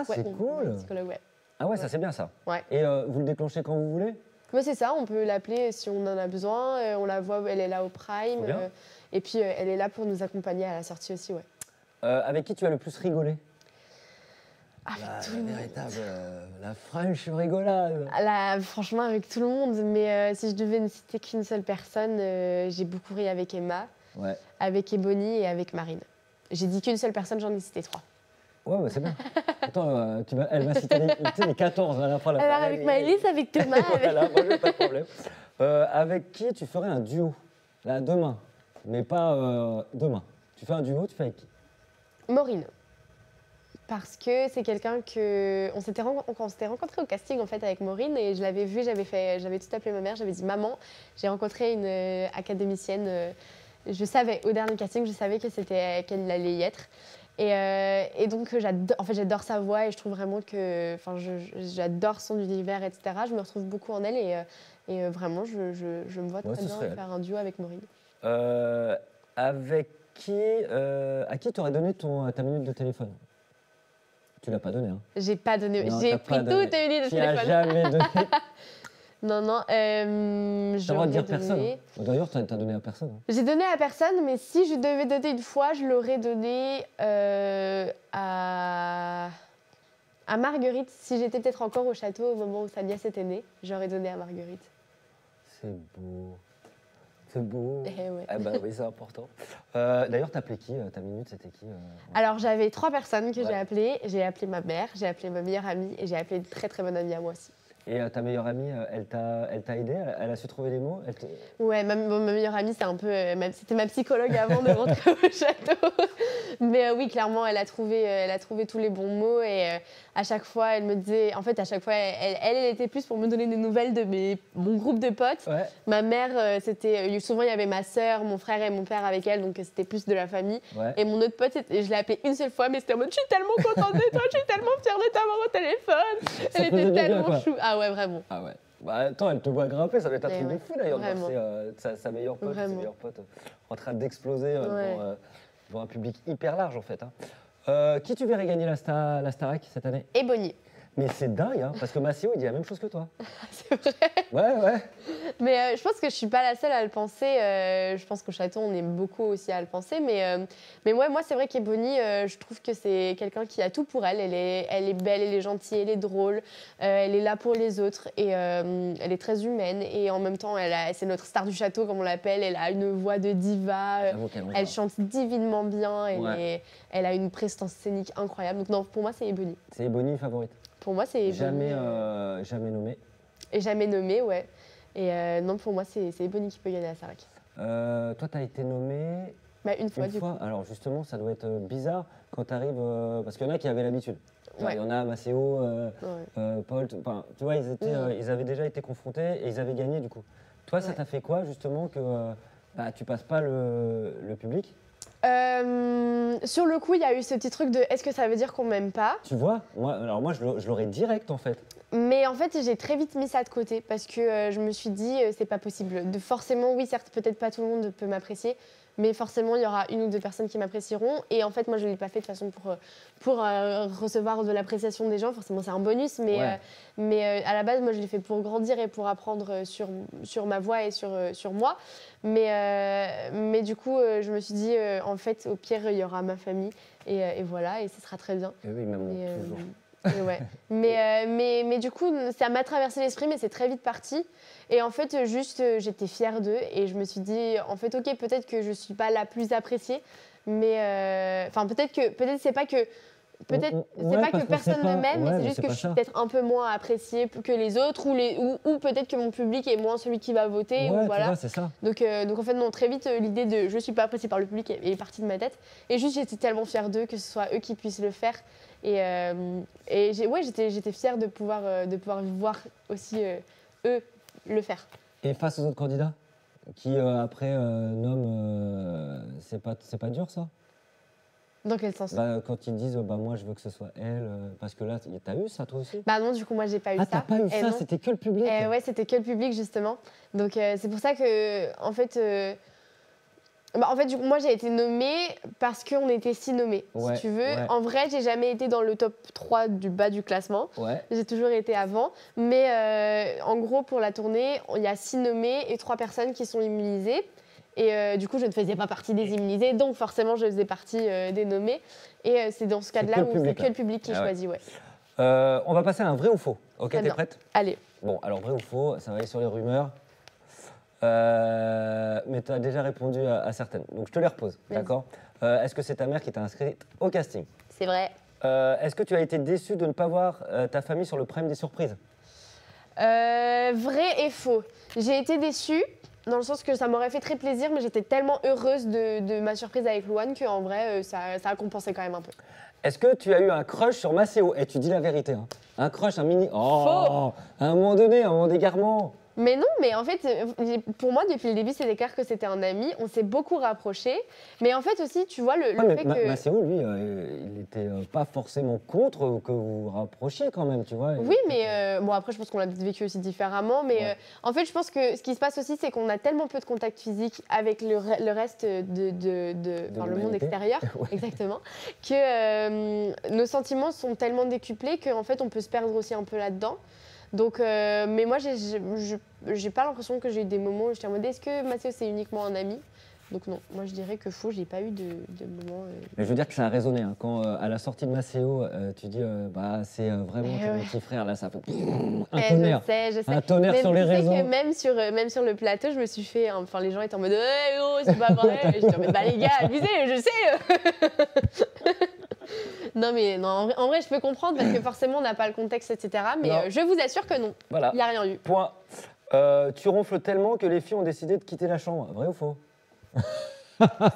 C'est cool.
Psychologue, ouais.
Ah ouais, ça c'est bien ça.
Ouais.
Et vous le déclenchez quand vous voulez?
Ouais, c'est ça, on peut l'appeler si on en a besoin. On la voit, elle est là au prime. Et puis elle est là pour nous accompagner à la sortie aussi, ouais.
Avec qui tu as le plus rigolé?
La
véritable, la French rigolade.
Franchement, avec tout le monde. Mais si je devais ne citer qu'une seule personne, j'ai beaucoup ri avec Emma, avec Ebony et avec Marine. J'ai dit qu'une seule personne, j'en ai cité 3.
Ouais, bah c'est bien. Attends, elle va citer les 14 à la fin.
Alors avec Maëlys, avec Thomas.
Voilà, moi, j'ai pas de problème. Avec qui tu ferais un duo? Là, demain. Mais pas demain. Tu fais un duo, tu fais avec qui?
Maureen. Parce que c'est quelqu'un que... On s'était rencontrés au casting en fait avec Maureen et je l'avais vue, j'avais tout appelé ma mère, j'avais dit « Maman, j'ai rencontré une académicienne. » Je savais, au dernier casting, je savais qu'elle allait y être. Et donc, j'adore sa voix et je trouve vraiment que... j'adore son univers, etc. Je me retrouve beaucoup en elle et vraiment, je me vois très bien faire un duo avec Maureen.
Avec à qui tu aurais donné ta minute de téléphone? Tu l'as pas donné, hein?
J'ai pas donné.
Non,
J'ai
t'as
pris
pas donné.
toute ta minute de
Tu as
téléphone.
jamais donné.
Non, non.
T'as le droit de dire
j'aurais
personne.
donné-
Hein. D'ailleurs, t'as donné à personne. Hein.
J'ai donné à personne, mais si je devais donner une fois, je l'aurais donné à Marguerite. Si j'étais peut-être encore au château au moment où sa nièce était née, j'aurais donné à Marguerite.
C'est beau. C'est beau.
Eh ouais.
Ah bah oui, c'est important. D'ailleurs, t'as appelé qui? Ta minute, c'était qui?
Alors j'avais 3 personnes que
Ouais.
j'ai appelées. J'ai appelé ma mère, j'ai appelé ma meilleure amie et j'ai appelé une très très bonne amie à moi aussi.
Et ta meilleure amie, elle t'a aidé? Elle a su trouver les mots?
Ouais, ma meilleure amie, c'est un peu, c'était ma psychologue avant de rentrer au château. Mais oui, clairement, elle a trouvé tous les bons mots et à chaque fois, elle me disait, en fait, à chaque fois, elle était plus pour me donner des nouvelles de mon groupe de potes.
Ouais.
Ma mère, souvent, il y avait ma sœur, mon frère et mon père avec elle, donc c'était plus de la famille.
Ouais.
Et mon autre pote, je l'ai appelée une seule fois, mais c'était en mode, je suis tellement contente de toi, je suis tellement fière de t'avoir au téléphone.
Ça
Elle
faisait du
était
bien,
tellement
quoi.
chou. Ah ouais, vraiment.
Ah ouais. Bah attends, elle te voit grimper, ça va être un
Mais
truc de
ouais,
fou d'ailleurs. de voir
vraiment.
sa meilleure pote, ses
Vraiment.
meilleurs potes en train d'exploser
Ouais.
devant un public hyper large en fait. Hein. Qui tu verrais gagner la Starac cette année?
Et Bonnie.
Mais c'est dingue, hein, parce que Massimo il dit la même chose que toi.
C'est vrai.
Ouais, ouais.
Mais je pense que je suis pas la seule à le penser. Je pense qu'au château, on est beaucoup aussi à le penser. Mais moi, c'est vrai qu'Ebony, je trouve que c'est quelqu'un qui a tout pour elle. Elle est belle, elle est gentille, elle est drôle. Elle est là pour les autres et elle est très humaine. Et en même temps, c'est notre star du château, comme on l'appelle. Elle a une voix de diva.
J'avoue qu'elle en
Elle
parle.
chante divinement bien.
Ouais.
Elle a une prestance scénique incroyable. Donc non, pour moi, c'est Ebony.
C'est Ebony favorite.
Pour moi, c'est Ebony.
Jamais nommé.
Et jamais nommée, ouais. Et non, pour moi, c'est Ebony qui peut gagner la Starac.
Toi, t'as été nommé
Bah, une fois,
une
du coup.
fois. Alors justement, ça doit être bizarre quand t'arrives, parce qu'il y en a qui avaient l'habitude. Tu vois,
Ouais.
il y en a Maceo,
Ouais.
Paul, enfin, tu vois, ils avaient déjà été confrontés et ils avaient gagné du coup. Toi, ça
Ouais.
t'a fait quoi justement que tu passes pas le public?
Sur le coup, il y a eu ce petit truc de est-ce que ça veut dire qu'on m'aime pas?
Tu vois, moi je l'aurais direct en fait.
Mais en fait, j'ai très vite mis ça de côté parce que je me suis dit c'est pas possible. Forcément, oui, certes, peut-être pas tout le monde peut m'apprécier, mais forcément, il y aura une ou deux personnes qui m'apprécieront. Et en fait, moi, je ne l'ai pas fait de façon pour recevoir de l'appréciation des gens. Forcément, c'est un bonus, mais à la base, moi, je l'ai fait pour grandir et pour apprendre sur ma voix et sur moi. Mais du coup, je me suis dit, en fait, au pire, il y aura ma famille et voilà, et ce sera très bien.
Et oui, même
Mais,
toujours.
et ouais. mais du coup, ça m'a traversé l'esprit, mais c'est très vite parti. Et en fait, juste, j'étais fière d'eux et je me suis dit, en fait, ok, peut-être que je suis pas la plus appréciée, mais enfin, peut-être c'est pas que. Peut-être
Ouais,
c'est pas
parce
que
qu'on sait
personne
pas.
ne m'aime,
Ouais,
mais
mais
c'est juste
c'est
que
pas
je suis
ça.
peut-être un peu moins appréciée que les autres, ou peut-être que mon public est moins celui qui va voter.
Ouais,
Ou
tu
voilà.
vois, c'est ça.
Donc en fait, non, très vite, l'idée de je suis pas appréciée par le public est partie de ma tête. Et juste, j'étais tellement fière d'eux, que ce soit eux qui puissent le faire. Et j'étais fière de pouvoir voir aussi eux le faire.
Et face aux autres candidats qui après nomment, c'est pas dur ça?
Dans quel sens?
Quand ils disent moi je veux que ce soit elle, parce que là t'as eu ça toi aussi?
Bah non, du coup, moi, j'ai pas eu
Ah
ça.
t'as pas eu
Eh
ça,
non.
c'était que le public?
Ouais, c'était que le public, justement. Donc, c'est pour ça que, en fait, du coup, moi, j'ai été nommée parce qu'on était 6 nommés,
Ouais,
si tu veux.
ouais.
En vrai, j'ai jamais été dans le top 3 du bas du classement.
Ouais.
J'ai toujours été avant. Mais en gros, pour la tournée, il y a 6 nommés et 3 personnes qui sont immunisées. Et du coup, je ne faisais pas partie des immunisés, donc forcément, je faisais partie des nommés. Et c'est dans ce
C'est
cas-là
que le
où c'est
public,
que
là.
le public qui
Ah ouais.
choisit, ouais.
On va passer à un vrai ou faux. Ok,
Très
t'es
bien.
prête?
Allez.
Bon, alors vrai ou faux, ça va aller sur les rumeurs. Mais tu as déjà répondu à certaines. Donc je te les repose,
Vas-y.
d'accord? Est-ce que c'est ta mère qui t'a inscrite au casting?
C'est vrai.
Est-ce que tu as été déçue de ne pas voir ta famille sur le prime des surprises?
Vrai et faux. J'ai été déçue, dans le sens que ça m'aurait fait très plaisir, mais j'étais tellement heureuse de ma surprise avec Louane qu'en vrai, ça a compensé quand même un peu.
Est-ce que tu as eu un crush sur Maceo? Et tu dis la vérité, hein. Un crush, un mini... Oh,
Faux.
à un moment donné, un moment d'égarement.
Mais non, mais en fait, pour moi, depuis le début, c'était clair que c'était un ami. On s'est beaucoup rapprochés. Mais en fait aussi, tu vois, le
Ouais,
fait
mais
que...
Maceo, lui, il n'était pas forcément contre que vous vous rapprochiez quand même, tu vois.
Oui, mais bon, après, je pense qu'on l'a vécu aussi différemment. Mais
Ouais.
en fait, je pense que ce qui se passe aussi, c'est qu'on a tellement peu de contact physique avec le reste enfin, le monde
l'humanité.
extérieur,
Ouais.
exactement, que nos sentiments sont tellement décuplés qu'en fait, on peut se perdre aussi un peu là-dedans. Donc, mais moi, j'ai pas l'impression que j'ai eu des moments où j'étais en mode est-ce que Mathieu, c'est uniquement un ami? Donc, non, moi, je dirais que faux, j'ai pas eu de moments.
Mais je veux dire que ça a résonné. Hein. Quand, à la sortie de Maceo, tu dis bah, c'est vraiment
Eh
ton
ouais.
petit frère, là, ça fait un
Eh,
tonnerre.
je sais.
Un tonnerre
Mais
sur les
tu sais
réseaux.
que même sur le plateau, je me suis fait. Enfin, les gens étaient en mode oh, c'est pas vrai. Et j'étais en mode bah, les gars, abusez, je sais. Non, mais non, en vrai, je peux comprendre parce que forcément, on n'a pas le contexte, etc. Mais
Non.
je vous assure que non.
Voilà.
Il n'y a rien eu.
Point. Tu ronfles tellement que les filles ont décidé de quitter la chambre. Vrai ou faux?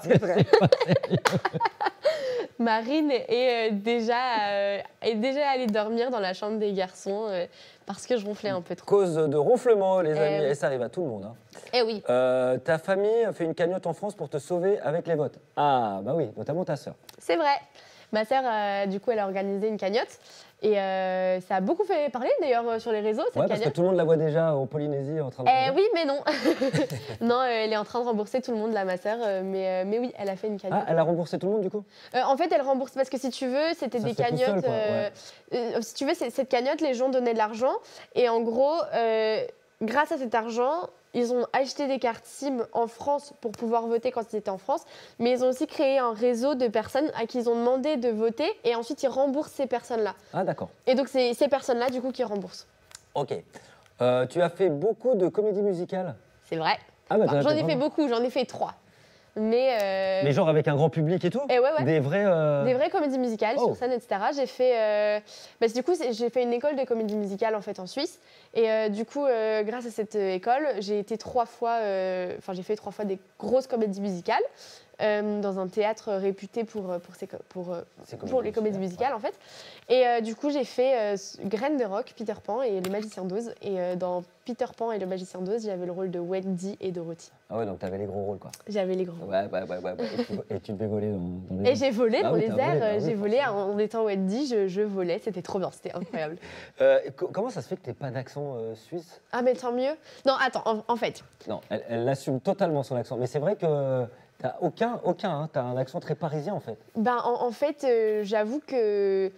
C'est vrai. Marine est déjà allée dormir dans la chambre des garçons parce que je ronflais un peu trop.
Cause de ronflement, les amis.
oui.
Et ça arrive à tout le monde. Hein.
Eh oui.
Ta famille fait une cagnotte en France pour te sauver avec les votes. Ah, bah oui, notamment ta sœur.
C'est vrai. Ma sœur, du coup, elle a organisé une cagnotte. Et ça a beaucoup fait parler, d'ailleurs, sur les réseaux, cette
Ouais, parce que
cagnotte.
tout le monde la voit déjà en Polynésie en train de.
Oui, mais non. Non, elle est en train de rembourser tout le monde, là, ma sœur. Mais oui, elle a fait une cagnotte.
Ah, elle a remboursé tout le monde du coup?
En fait, elle rembourse parce que si tu veux, c'était
Ça
des
se fait tout seul,
cagnottes.
quoi, ouais.
Si tu veux, cette cagnotte, les gens donnaient de l'argent. Et en gros, grâce à cet argent, ils ont acheté des cartes SIM en France pour pouvoir voter quand ils étaient en France. Mais ils ont aussi créé un réseau de personnes à qui ils ont demandé de voter. Et ensuite, ils remboursent ces personnes-là.
Ah, d'accord.
Et donc, c'est ces personnes-là, du coup, qui remboursent.
Ok. Tu as fait beaucoup de comédies musicales.
C'est vrai.
Ah, bah,
Enfin,
t'en as
j'en ai fait
vraiment.
beaucoup, j'en ai fait 3. Mais
Mais genre avec un grand public et tout?
ouais.
Des vrais.
Des vraies comédies musicales
Oh.
sur scène, etc. J'ai fait, du coup, j'ai fait une école de comédie musicale en fait en Suisse. Et du coup, grâce à cette école, j'ai été 3 fois, j'ai fait 3 fois des grosses comédies musicales dans un théâtre réputé pour les comédies musicales en fait. Et du coup, j'ai fait Graines de rock, Peter Pan et Le Magicien d'Oz. Et dans Peter Pan et Le Magicien d'Oz, j'avais le rôle de Wendy et Dorothy.
Ah ouais, donc t'avais les gros rôles quoi.
J'avais les grands.
Ouais. Et tu devais voler dans les.
Et j'ai volé
Ah
dans
oui,
les
t'as volé,
airs,
bah oui,
j'ai volé
forcément.
en étant Wendy, je volais, c'était trop bien, c'était incroyable.
Comment ça se fait que t'aies pas d'accent suisse?
Ah mais tant mieux. Non, attends, en fait,
Non, elle assume totalement son accent. Mais c'est vrai que t'as aucun, hein, t'as un accent très parisien en fait.
en fait, j'avoue que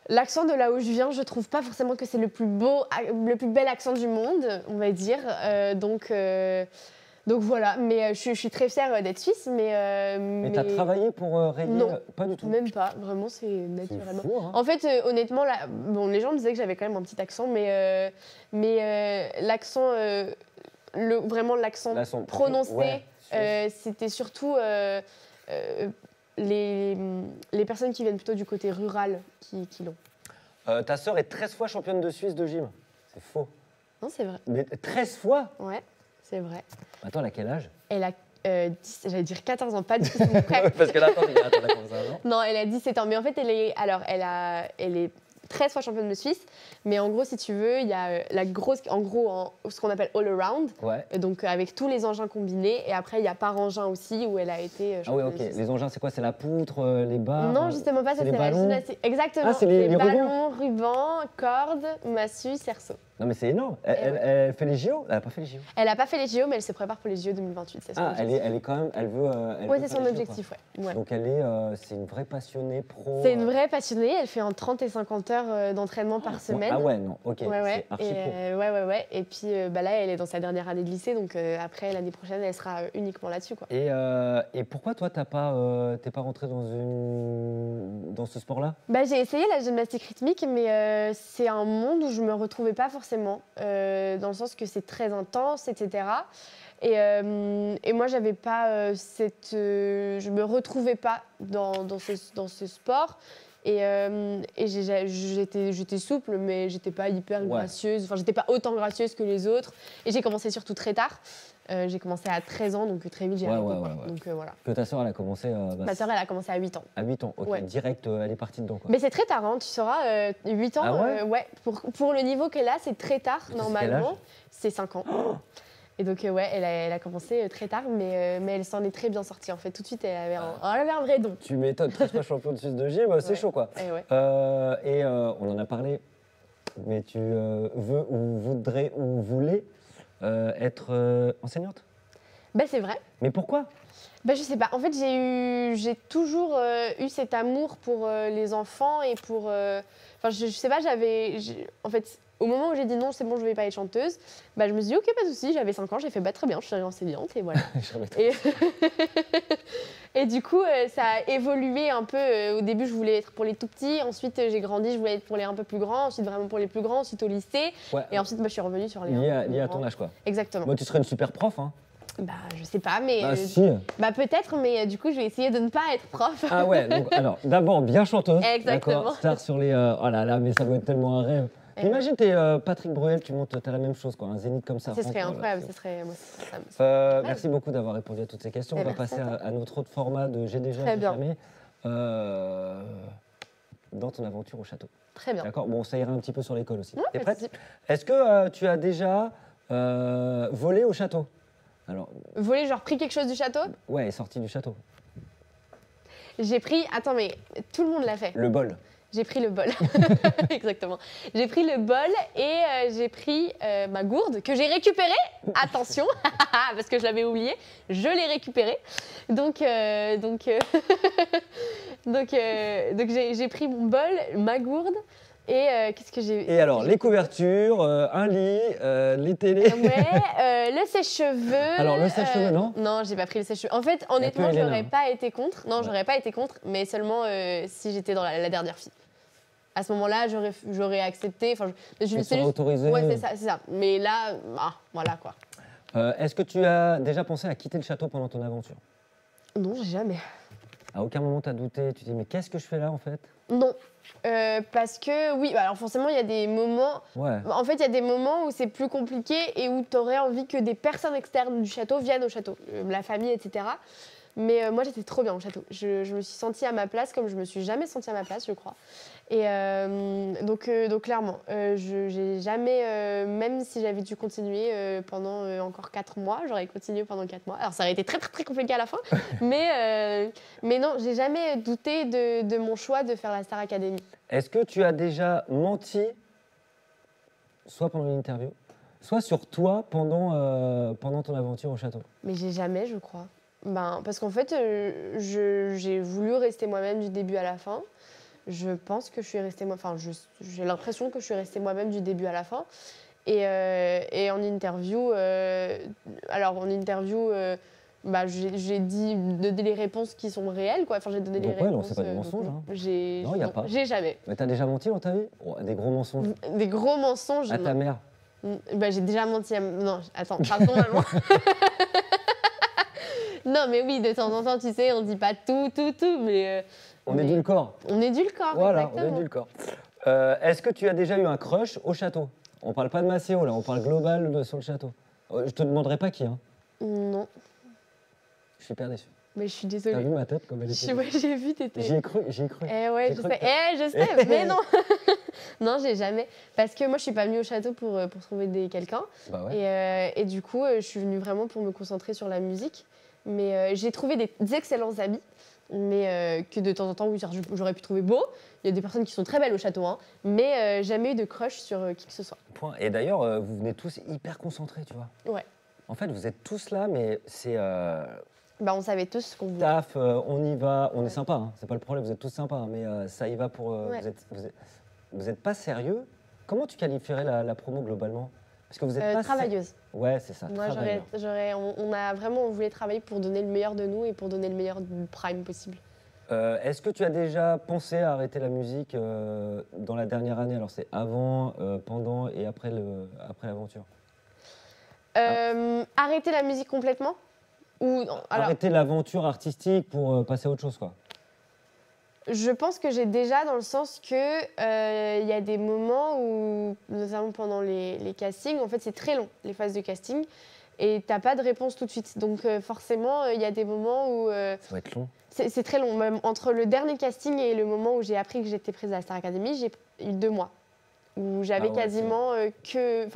l'accent de là où je viens, je trouve pas forcément que c'est le plus bel accent du monde, on va dire. Donc voilà, mais je suis très fière d'être suisse,
Mais t'as travaillé pour rayer?
Non.
Pas du tout.
Même pas, vraiment c'est
C'est
naturellement.
fou, hein.
En fait, honnêtement, les gens me disaient que j'avais quand même un petit accent, mais l'accent, vraiment l'accent
L'accent
prononcé,
ouais,
c'était surtout les personnes qui viennent plutôt du côté rural qui l'ont.
Ta sœur est 13 fois championne de Suisse de gym. C'est faux.
Non, c'est vrai.
Mais 13 fois?
Ouais, c'est vrai.
Attends, elle a quel âge?
Elle a j'allais dire 14 ans, pas du tout, c'est mon frère.
Parce que là, attends, d'accord, ça, non?
Non, elle a 17 ans. Mais en fait, elle est 13 fois championne de Suisse. Mais en gros, si tu veux, il y a la grosse, ce qu'on appelle all around.
Ouais.
Donc, avec tous les engins combinés. Et après, il y a par engin aussi, où elle a été
Ah oui,
championne
ok.
de Suisse.
Les engins, c'est quoi? C'est la poutre, les barres?
Non, justement pas, ça
c'est les
c'est la
ballons?
gymnastique. Exactement.
Ah, c'est les
ballons, rubans, cordes, massue, cerceau.
Non, mais c'est énorme. Elle fait les JO? Elle a pas fait les JO.
Elle n'a pas fait les JO, mais elle se prépare pour les JO 2028. C'est son
Ah,
objectif.
elle est quand même. Elle veut.
Oui,
veut
c'est
faire
son
les JO,
objectif,
quoi.
ouais.
Donc c'est une vraie passionnée pro.
C'est une vraie passionnée. Elle fait entre 30 et 50 heures d'entraînement par semaine.
Ah ouais, non, ok.
Ouais.
C'est archi
Et,
pro.
ouais. Et puis là, elle est dans sa dernière année de lycée, donc après l'année prochaine, elle sera uniquement là-dessus, quoi.
Et pourquoi toi, t'es pas rentré dans ce sport-là?
J'ai essayé la gymnastique rythmique, mais c'est un monde où je me retrouvais pas forcément, dans le sens que c'est très intense, etc. Et moi, j'avais pas je me retrouvais pas dans ce sport. Et j'étais souple, mais j'étais pas hyper gracieuse. Enfin, j'étais pas autant gracieuse que les autres. Et j'ai commencé surtout très tard. J'ai commencé à 13 ans, donc très vite j'ai arrêté.
Ouais.
Donc voilà.
Que ta sœur, elle a commencé
Ma sœur, elle a commencé à 8 ans.
à 8 ans, ok.
Ouais.
Direct, elle est partie dedans, quoi.
Mais c'est très tard, hein, tu sauras. 8 ans,
Ah ouais
pour le niveau qu'elle a, c'est très tard,
Et c'est quel
normalement.
âge
C'est 5 ans. Et donc, ouais, elle a commencé très tard, mais elle s'en est très bien sortie. En fait, tout de suite, elle avait un vrai don.
Tu m'étonnes, 13 fois championne suisse de gym, c'est
Ouais.
chaud, quoi.
Et ouais.
On en a parlé, mais tu veux ou voudrais ou voulais être enseignante?
Bah, c'est vrai.
Mais pourquoi?
Bah, je sais pas. En fait, j'ai toujours eu cet amour pour les enfants et pour. Enfin, je sais pas, en fait, au moment où j'ai dit non, c'est bon, je vais pas être chanteuse, bah, je me suis dit, ok, pas de souci, j'avais 5 ans, j'ai fait bah, très bien, je suis enseignante et voilà. et... et du coup, ça a évolué un peu. Au début, je voulais être pour les tout petits, ensuite, j'ai grandi, je voulais être pour les un peu plus grands, ensuite, vraiment pour les plus grands, ensuite au lycée.
Ouais.
Et ensuite, bah, je suis revenue sur les.
Lié à ton âge, quoi.
Exactement.
Moi, tu serais une super prof, hein.
Bah, je sais pas, mais.
Bah, si.
Bah, peut-être, mais du coup, je vais essayer de ne pas être prof.
Ah ouais, donc alors, d'abord, bien chanteuse.
Exactement.
D'accord, star sur les. Oh là là, mais ça doit être tellement un rêve. Imagine, t'es Patrick Bruel, tu montes, t'as la même chose, quoi, un zénith comme ça.
Ce serait incroyable, ce serait. Moi, ça
merci beaucoup d'avoir répondu à toutes ces questions. On va passer à notre autre format de J'ai déjà, j'ai jamais. Dans ton aventure au château.
Très bien.
D'accord, bon, ça ira un petit peu sur l'école aussi.
Ouais,
T'es prête? Est-ce que tu as déjà volé au château? Alors,
voler, genre pris quelque chose du château?
Ouais, sorti du château.
J'ai pris. Attends, mais tout le monde l'a fait.
Le bol.
J'ai pris le bol. Exactement. J'ai pris le bol et j'ai pris ma gourde que j'ai récupérée. Attention, parce que je l'avais oubliée. Je l'ai récupérée. Donc j'ai pris mon bol, ma gourde. Et qu'est-ce que j'ai.
Et alors, les couvertures, un lit, les télés.
Ouais, le sèche-cheveux.
Alors, le sèche-cheveux, non?
Non, j'ai pas pris le sèche-cheveux. En fait, honnêtement, j'aurais pas été contre. Non, j'aurais pas été contre, mais seulement si j'étais dans la dernière fille. À ce moment-là, j'aurais accepté. Enfin,
je serais autorisé.
Ouais, c'est ça. Mais là, voilà quoi.
Est-ce que tu as déjà pensé à quitter le château pendant ton aventure?
Non, jamais.
À aucun moment t'as douté, tu te dis mais qu'est-ce que je fais là en fait?
Non, parce que oui, alors forcément il y a des moments.
Ouais.
En fait, il y a des moments où c'est plus compliqué et où tu aurais envie que des personnes externes du château viennent au château, la famille, etc. Mais moi, j'étais trop bien au château. Je me suis sentie à ma place comme je me suis jamais sentie à ma place, je crois. Et donc clairement, j'ai jamais, même si j'avais dû continuer pendant encore 4 mois, j'aurais continué pendant 4 mois. Alors ça aurait été très très très compliqué à la fin, mais non, j'ai jamais douté de mon choix de faire la Star Academy.
Est-ce que tu as déjà menti, soit pendant une interview, soit sur toi pendant ton aventure au château?
Mais j'ai jamais, je crois. Parce qu'en fait, j'ai voulu rester moi-même du début à la fin. Je pense que je suis restée moi. Enfin, j'ai l'impression que je suis restée moi-même du début à la fin. Et en interview, j'ai donné les réponses qui sont réelles, quoi. Enfin, j'ai donné les réponses.
Non, c'est pas des mensonges.
Non,
il n'y a pas.
J'ai jamais.
Mais t'as déjà menti dans ta vie? Des gros mensonges.
Des gros mensonges.
À ta mère?
J'ai déjà menti à. Non, attends, pardon, maman. Non, mais oui, de temps en temps, tu sais, on dit pas tout, mais.
On édulcore.
On édulcore,
voilà,
exactement.
on édulcore. Est-ce que tu as déjà eu un crush au château? On parle pas de Maceo, là, on parle global sur le château. Je te demanderai pas qui, hein.
Non.
Je suis hyper déçu.
Mais je suis désolée.
T'as vu ma tête comme elle était?
Ouais, j'ai vu, t'étais.
J'y ai cru.
Ouais, je sais, mais non. Non, j'ai jamais. Parce que moi, je suis pas venue au château pour trouver quelqu'un.
Bah ouais.
Et du coup, je suis venue vraiment pour me concentrer sur la musique. Mais j'ai trouvé des excellents amis. Mais que de temps en temps, oui, j'aurais pu trouver beau. Il y a des personnes qui sont très belles au château, hein, mais jamais eu de crush sur qui que ce soit.
Point. Et d'ailleurs, vous venez tous hyper concentrés, tu vois.
Ouais.
En fait, vous êtes tous là, mais c'est...
on savait tous ce qu'on voulait.
Taf, on y va, on est sympa, hein, c'est pas le problème, vous êtes tous sympas, hein, mais ça y va pour...
Ouais.
Vous êtes pas sérieux? Comment tu qualifierais la promo globalement? Parce que vous êtes pas
travailleuse.
Ouais, c'est ça.
Moi, on voulait travailler pour donner le meilleur de nous et pour donner le meilleur du prime possible.
Est-ce que tu as déjà pensé à arrêter la musique dans la dernière année? Alors c'est avant, pendant et après l'aventure.
Arrêter la musique complètement?
Arrêter l'aventure artistique pour passer à autre chose, quoi.
Je pense que j'ai déjà, dans le sens que y a des moments où, notamment pendant les castings, en fait c'est très long, les phases de casting. et t'as pas de réponse tout de suite. Donc forcément, il y a des moments où
Ça va être long.
c'est très long. Même entre le dernier casting et le moment où j'ai appris que j'étais prise à la Star Academy, j'ai eu 2 mois où j'avais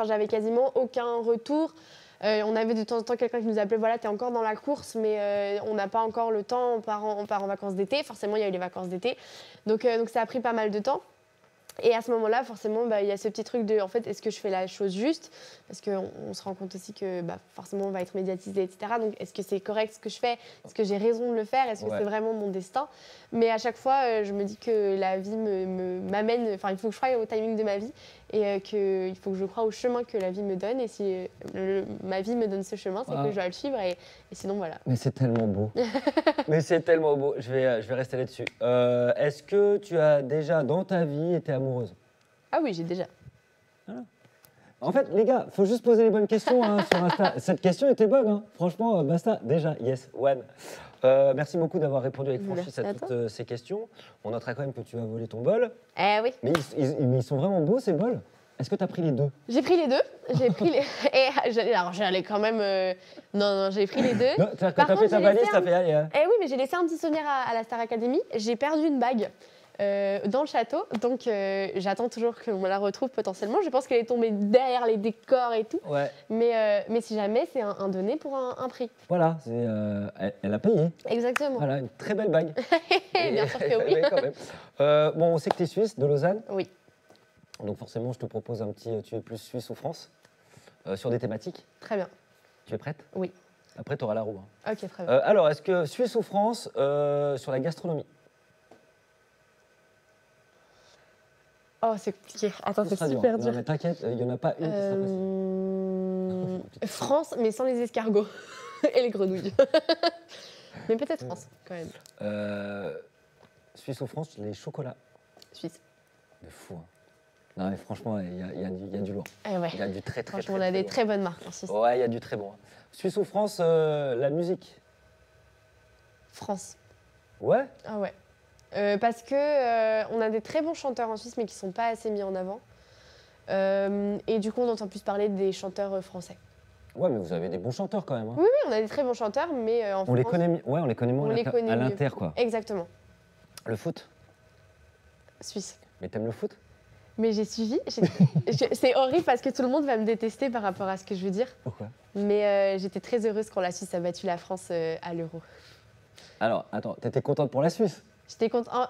j'avais quasiment aucun retour. On avait de temps en temps quelqu'un qui nous appelait, voilà, t'es encore dans la course, mais on n'a pas encore le temps, on part en vacances d'été. Forcément, il y a eu les vacances d'été. Donc ça a pris pas mal de temps. Et à ce moment-là, forcément, il y a ce petit truc de, en fait, est-ce que je fais la chose juste? Parce qu'on se rend compte aussi que forcément, on va être médiatisé, etc. Donc, est-ce que c'est correct ce que je fais? Est-ce que j'ai raison de le faire? Est-ce que c'est vraiment mon destin? Mais à chaque fois, je me dis que la vie m'amène, enfin, il faut que je croie au timing de ma vie et qu'il faut que je croie au chemin que la vie me donne. Et si ma vie me donne ce chemin, c'est que je dois le suivre. Et sinon, voilà.
Mais c'est tellement beau. Mais c'est tellement beau. Je vais rester là-dessus. Est-ce que tu as déjà dans ta vie été amoureuse?
Ah oui, j'ai déjà.
Voilà. En fait, les gars, faut juste poser les bonnes questions hein, sur Insta. Cette question était bonne, hein. Franchement, basta. Déjà, yes, one. Merci beaucoup d'avoir répondu avec franchise à toutes ces questions. On notera quand même que tu as volé ton bol.
Eh oui.
Mais ils sont vraiment beaux, ces bols. Est-ce que tu as pris les 2?
J'ai pris les 2. J'ai pris les... alors, j'allais quand même... Non, j'ai pris les 2.
Non, quand tu as fait ta valise, tu as fait... Allez,
Eh oui, mais j'ai laissé un petit souvenir à la Star Academy. J'ai perdu une bague dans le château. Donc, j'attends toujours qu'on me la retrouve potentiellement. Je pense qu'elle est tombée derrière les décors et tout.
Ouais.
Mais si jamais, c'est un donné pour un prix.
Voilà, elle a payé.
Exactement.
Voilà, une très belle bague.
Bien sûr que oui.
Quand même. Bon, on sait que tu es suisse, de Lausanne.
Oui.
Donc forcément, je te propose un petit tu es plus Suisse ou France sur des thématiques.
Très bien.
Tu es prête?
Oui.
Après, tu auras la roue. Hein.
Ok, très bien.
Alors, est-ce que Suisse ou France sur la gastronomie?
Oh, c'est compliqué. Attends, c'est super dur.
Non, mais t'inquiète, il n'y en a pas une qui sera facile.
France, mais sans les escargots et les grenouilles. Mais peut-être France, quand même.
Suisse ou France, les chocolats?
Suisse.
De fou. Hein. Non, mais franchement, il y a du lourd.
Ouais.
Il y a du très, très,
franchement,
très,
on a
très
des
lourd.
très bonnes marques en Suisse.
Ouais, il y a du très bon. Suisse ou France, la musique?
France.
Ouais?
Ah ouais. Parce que on a des très bons chanteurs en Suisse, mais qui ne sont pas assez mis en avant. Et du coup, on entend plus parler des chanteurs français.
Ouais, mais vous avez des bons chanteurs quand même. Hein.
Oui, on a des très bons chanteurs, mais en France...
On les connaît moins à l'inter, quoi.
Exactement.
Le foot?
Suisse.
Mais t'aimes le foot?
Mais j'ai suivi. C'est horrible parce que tout le monde va me détester par rapport à ce que je veux dire.
Pourquoi?
Mais j'étais très heureuse quand la Suisse a battu la France à l'Euro.
Alors, attends, t'étais contente pour la Suisse?
J'étais contente.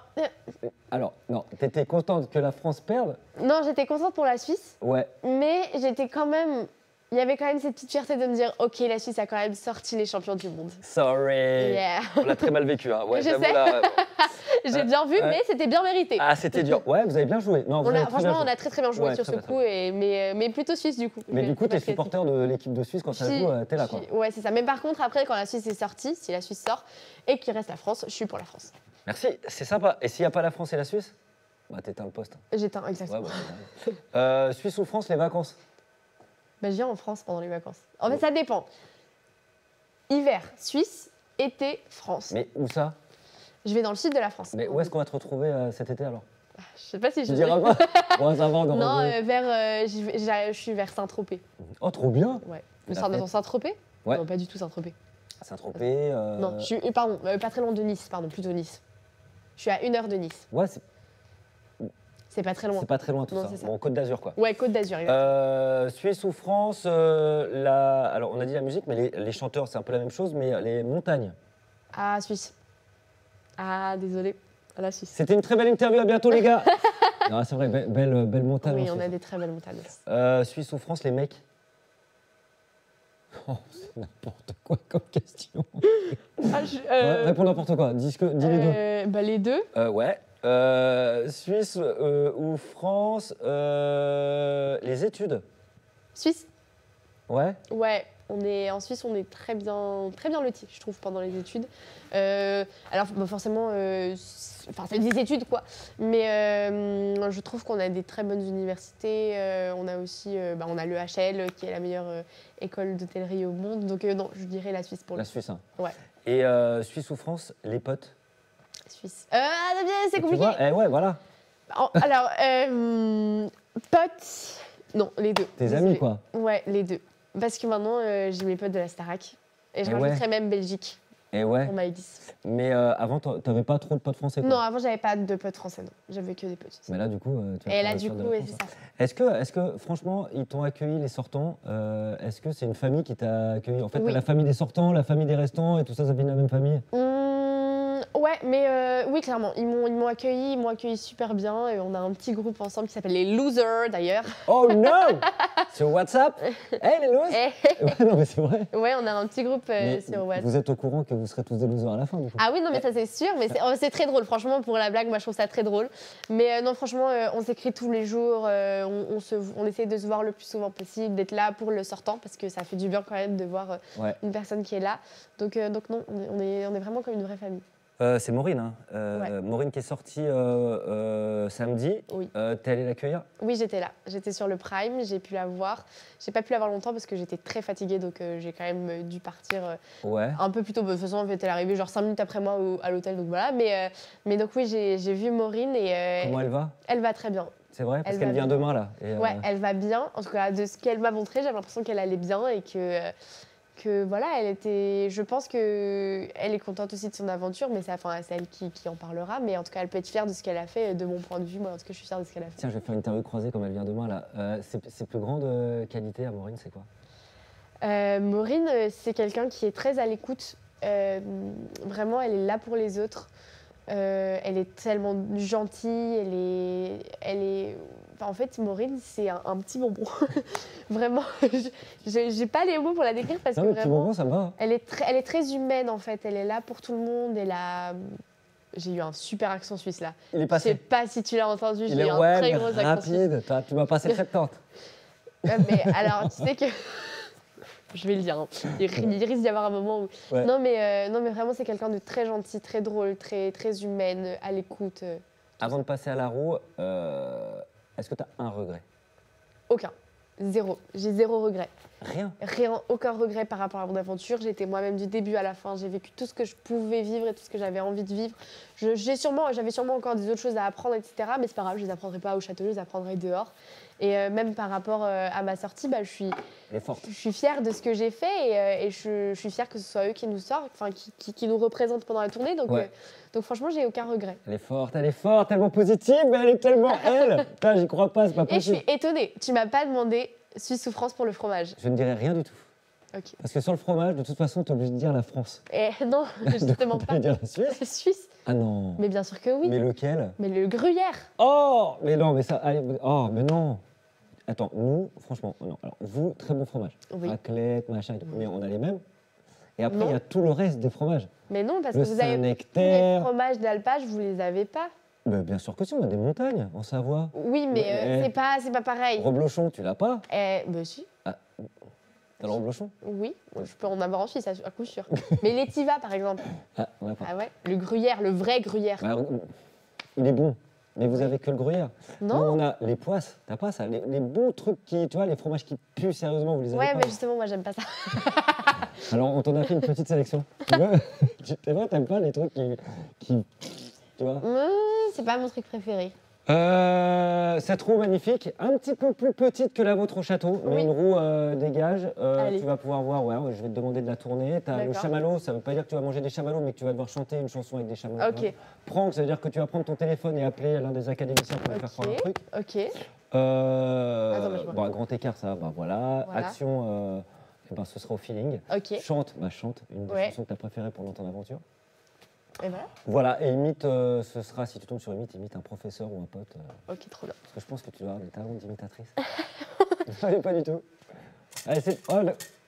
Alors, non, t'étais contente que la France perde?
Non, j'étais contente pour la Suisse.
Ouais.
Mais j'étais quand même... Il y avait quand même cette petite fierté de me dire, ok, la Suisse a quand même sorti les champions du monde.
Sorry.
Yeah.
On l'a très mal vécu. Hein. Ouais,
je sais.
Là,
J'ai bien vu, mais c'était bien mérité.
Ah, c'était dur. Ouais, vous avez bien joué. Non,
franchement, on a très bien joué sur ce coup, mais plutôt Suisse du coup.
Mais du coup, t'es supporter de l'équipe de Suisse quand ça joue, t'es là quoi.
Ouais, c'est ça. Mais par contre, après, quand la Suisse est sortie, si la Suisse sort et qu'il reste la France, je suis pour la France.
Merci, c'est sympa. Et s'il n'y a pas la France et la Suisse? Bah, t'éteins le poste.
J'éteins, exactement.
Ouais, bah, Suisse ou France, les vacances?
Bah, je viens en France pendant les vacances. En fait, ça dépend. Hiver, Suisse, été, France.
Mais où ça?
Je vais dans le sud de la France.
Mais où est-ce qu'on va te retrouver cet été alors?
Je sais pas si je...
Tu diras quoi? Bon, ça va,
non, je suis vers Saint-Tropez.
Oh, trop bien.
Ouais. Mais dans Saint-Tropez?
Ouais.
Non, pas du tout Saint-Tropez.
Saint-Tropez.
Non, pardon, pas très loin de Nice, plutôt Nice. Je suis à 1 heure de Nice.
Ouais,
c'est pas très loin.
C'est pas très loin tout
non,
ça. Bon, Côte d'Azur quoi.
Ouais, Côte d'Azur. Exactement.
Suisse ou France, alors on a dit la musique, mais les chanteurs c'est un peu la même chose, mais les montagnes.
Ah, Suisse. Ah, désolé. La Suisse.
C'était une très belle interview, à bientôt les gars. Non, c'est vrai, belle montagne.
Oui, on a des très belles montagnes.
Suisse ou France, les mecs? Oh, c'est n'importe quoi comme question. Réponds n'importe quoi, dis les deux.
Bah, les deux.
Ouais. Suisse ou France, les études?
Suisse.
Ouais.
Ouais, en Suisse, on est très bien lotis, je trouve, pendant les études. Alors, forcément, c'est des études, quoi. Mais je trouve qu'on a des très bonnes universités. On a aussi on a l'EHL, qui est la meilleure école d'hôtellerie au monde. Donc, non, je dirais la Suisse pour le
La Suisse, hein.
Ouais.
Et Suisse ou France, les potes?
Suisse. C'est compliqué.
Tu vois, ouais, voilà.
Alors, potes, non, les deux.
Tes amis, quoi.
Ouais, les deux. Parce que maintenant, j'ai mes potes de la Starac. Et je
Et
rajouterais
ouais.
même Belgique
Et ouais.
pour Maëlys.
Mais avant, t'avais pas trop de potes français, quoi.
Non, avant, j'avais pas de potes français, non. J'avais que des potes.
Mais là, du coup, tu vas
Et
pouvoir
là,
être
du
sûr de
coup,
la
ouais,
France,
c'est
hein.
ça.
Est-ce que, franchement, ils t'ont accueilli, les sortants Est-ce que c'est une famille qui t'a accueilli? En fait,
Oui.
t'as la famille des sortants, la famille des restants, et tout ça, ça vient de la même famille?
Ouais, mais oui, clairement. Ils m'ont accueilli super bien. Et on a un petit groupe ensemble qui s'appelle les Losers, d'ailleurs.
Oh non! Sur WhatsApp? Hey, les losers!
Et-
Ouais, non, mais c'est vrai.
ouais, on a un petit groupe
Mais
sur WhatsApp.
vous êtes au courant que vous serez tous des losers à la fin, du coup?
Ah oui, non, mais ça c'est sûr, mais c'est très drôle. Franchement, pour la blague, moi je trouve ça très drôle. Mais non, franchement, on s'écrit tous les jours, on essaie de se voir le plus souvent possible, d'être là pour le sortant, parce que ça fait du bien quand même de voir
Ouais.
une personne qui est là. Donc non, on est vraiment comme une vraie famille.
C'est Maureen, hein.
Ouais.
Maureen qui est sortie samedi.
Oui.
T'es allée l'accueillir?
Oui, j'étais là. J'étais sur le Prime, j'ai pu la voir. J'ai pas pu la voir longtemps parce que j'étais très fatiguée, donc j'ai quand même dû partir
Ouais.
un peu plus tôt. De toute façon, en fait, elle est arrivée genre 5 minutes après moi à l'hôtel, donc voilà. Mais donc oui, j'ai vu Maureen et
Comment elle va?
elle va très bien.
C'est vrai? Parce
Elle
qu'elle
va
vient
bien.
demain, là. Et,
Ouais, elle va bien. En tout cas, de ce qu'elle m'a montré, j'avais l'impression qu'elle allait bien et que voilà, je pense que elle est contente aussi de son aventure, mais c'est elle qui en parlera. Mais en tout cas, elle peut être fière de ce qu'elle a fait, de mon point de vue. Moi, en tout cas, je suis fière de ce qu'elle a fait.
Tiens, je vais faire une interview croisée comme elle vient demain, là. Ses plus grandes qualités à Maureen, c'est quoi?
Maureen, c'est quelqu'un qui est très à l'écoute. Vraiment, elle est là pour les autres. Elle est tellement gentille. Enfin, en fait, Maureen, c'est un petit bonbon. Vraiment, j'ai pas les mots pour la décrire parce
Non,
que
mais petit
vraiment,
bonbon, ça me va, hein.
elle est très humaine en fait. Elle est là pour tout le monde. J'ai eu un super accent suisse là.
Il est
Je sais
passé.
pas si tu l'as entendu.
Il
J'ai
est
eu un
ouais,
très
mais
gros accent suisse.
rapide. Tu m'as passé le 70.
Ouais, mais alors, tu sais que. Je vais le dire. Hein. Il risque d'y avoir un moment où.
Ouais.
Non, mais vraiment, c'est quelqu'un de très gentil, très drôle, très humaine, à l'écoute.
Avant de passer à la roue, est-ce que tu as un regret?
Aucun. Zéro. J'ai zéro regret.
Rien.
Rien, aucun regret par rapport à mon aventure. J'ai été moi-même du début à la fin. J'ai vécu tout ce que je pouvais vivre et tout ce que j'avais envie de vivre. J'avais sûrement encore des autres choses à apprendre, etc. Mais c'est pas grave, je les apprendrai pas au château, je les apprendrai dehors. Et même par rapport à ma sortie,
Elle est forte.
je suis fière de ce que j'ai fait et je suis fière que ce soit eux qui nous sortent, enfin qui nous représentent pendant la tournée. Donc,
Ouais.
donc franchement, j'ai aucun regret.
Elle est forte, tellement positive, mais elle est tellement elle. Putain, j'y crois pas, c'est pas
Et je
possible.
suis étonnée. Tu m'as pas demandé Suisse ou France pour le fromage.
Je ne dirai rien du tout.
Ok.
Parce que sur le fromage, de toute façon, t'es obligé de dire la France.
Et non, justement
Donc,
pas.
t'allais dire la Suisse?
Suisse.
Ah non.
Mais bien sûr que oui.
Mais lequel?
Mais le gruyère.
Oh, mais non, mais ça. Allez, oh, mais non. Attends, nous, franchement, non. Alors, vous, très bon fromage.
Oui.
Raclette, machin et tout. Mais on a les mêmes. Et après,
Non.
il y a tout le reste des fromages.
Mais non, parce
Le
que vous avez tous les
Saint-Nectaire.
fromages d'alpage, vous les avez pas.
Mais bien sûr que si, on a des montagnes en Savoie.
Oui, mais
Ouais.
c'est pas pareil.
Reblochon, tu l'as pas?
Bah si.
T'as le reblochon?
Oui, je peux en avoir en Suisse, à coup sûr. Mais l'étiva, par exemple.
Ah, on n'a pas.
Ah ouais. Le gruyère, le vrai gruyère.
Bah, il est bon. Mais vous avez que le gruyère. Nous,
Non.
on a les poisses. T'as pas ça? Les bons trucs qui, tu vois, les fromages qui puent sérieusement, vous les avez
Ouais,
pas.
mais justement, moi, j'aime pas ça.
Alors, on t'en a fait une petite sélection. Tu veux? C'est vrai, t'aimes pas les trucs qui tu vois?
C'est pas mon truc préféré.
Cette roue magnifique, un petit peu plus petite que la vôtre au château, mais
Oui.
une roue dégage.
Allez.
Tu vas pouvoir voir, ouais, je vais te demander de la tourner. Tu as le
D'accord.
chamallow, ça veut pas dire que tu vas manger des chamallows, mais que tu vas devoir chanter une chanson avec des chamallows.
Ok.
Prank, ça veut dire que tu vas prendre ton téléphone et appeler l'un des académiciens pour lui faire croire un truc.
Ok.
Euh,
je vois.
bon, un grand écart, ça, bah voilà.
Voilà.
Action, eh ben, ce sera au feeling.
Ok.
Chante, chante, une des
Ouais.
chansons que tu as préférées pendant ton aventure.
Et voilà.
Voilà, et imite, ce sera, si tu tombes sur imite un professeur ou un pote.
Ok, trop bien.
Parce que je pense que tu vas avoir des talents d'imitatrice. Non, pas du tout. Allez, c'est. Oh,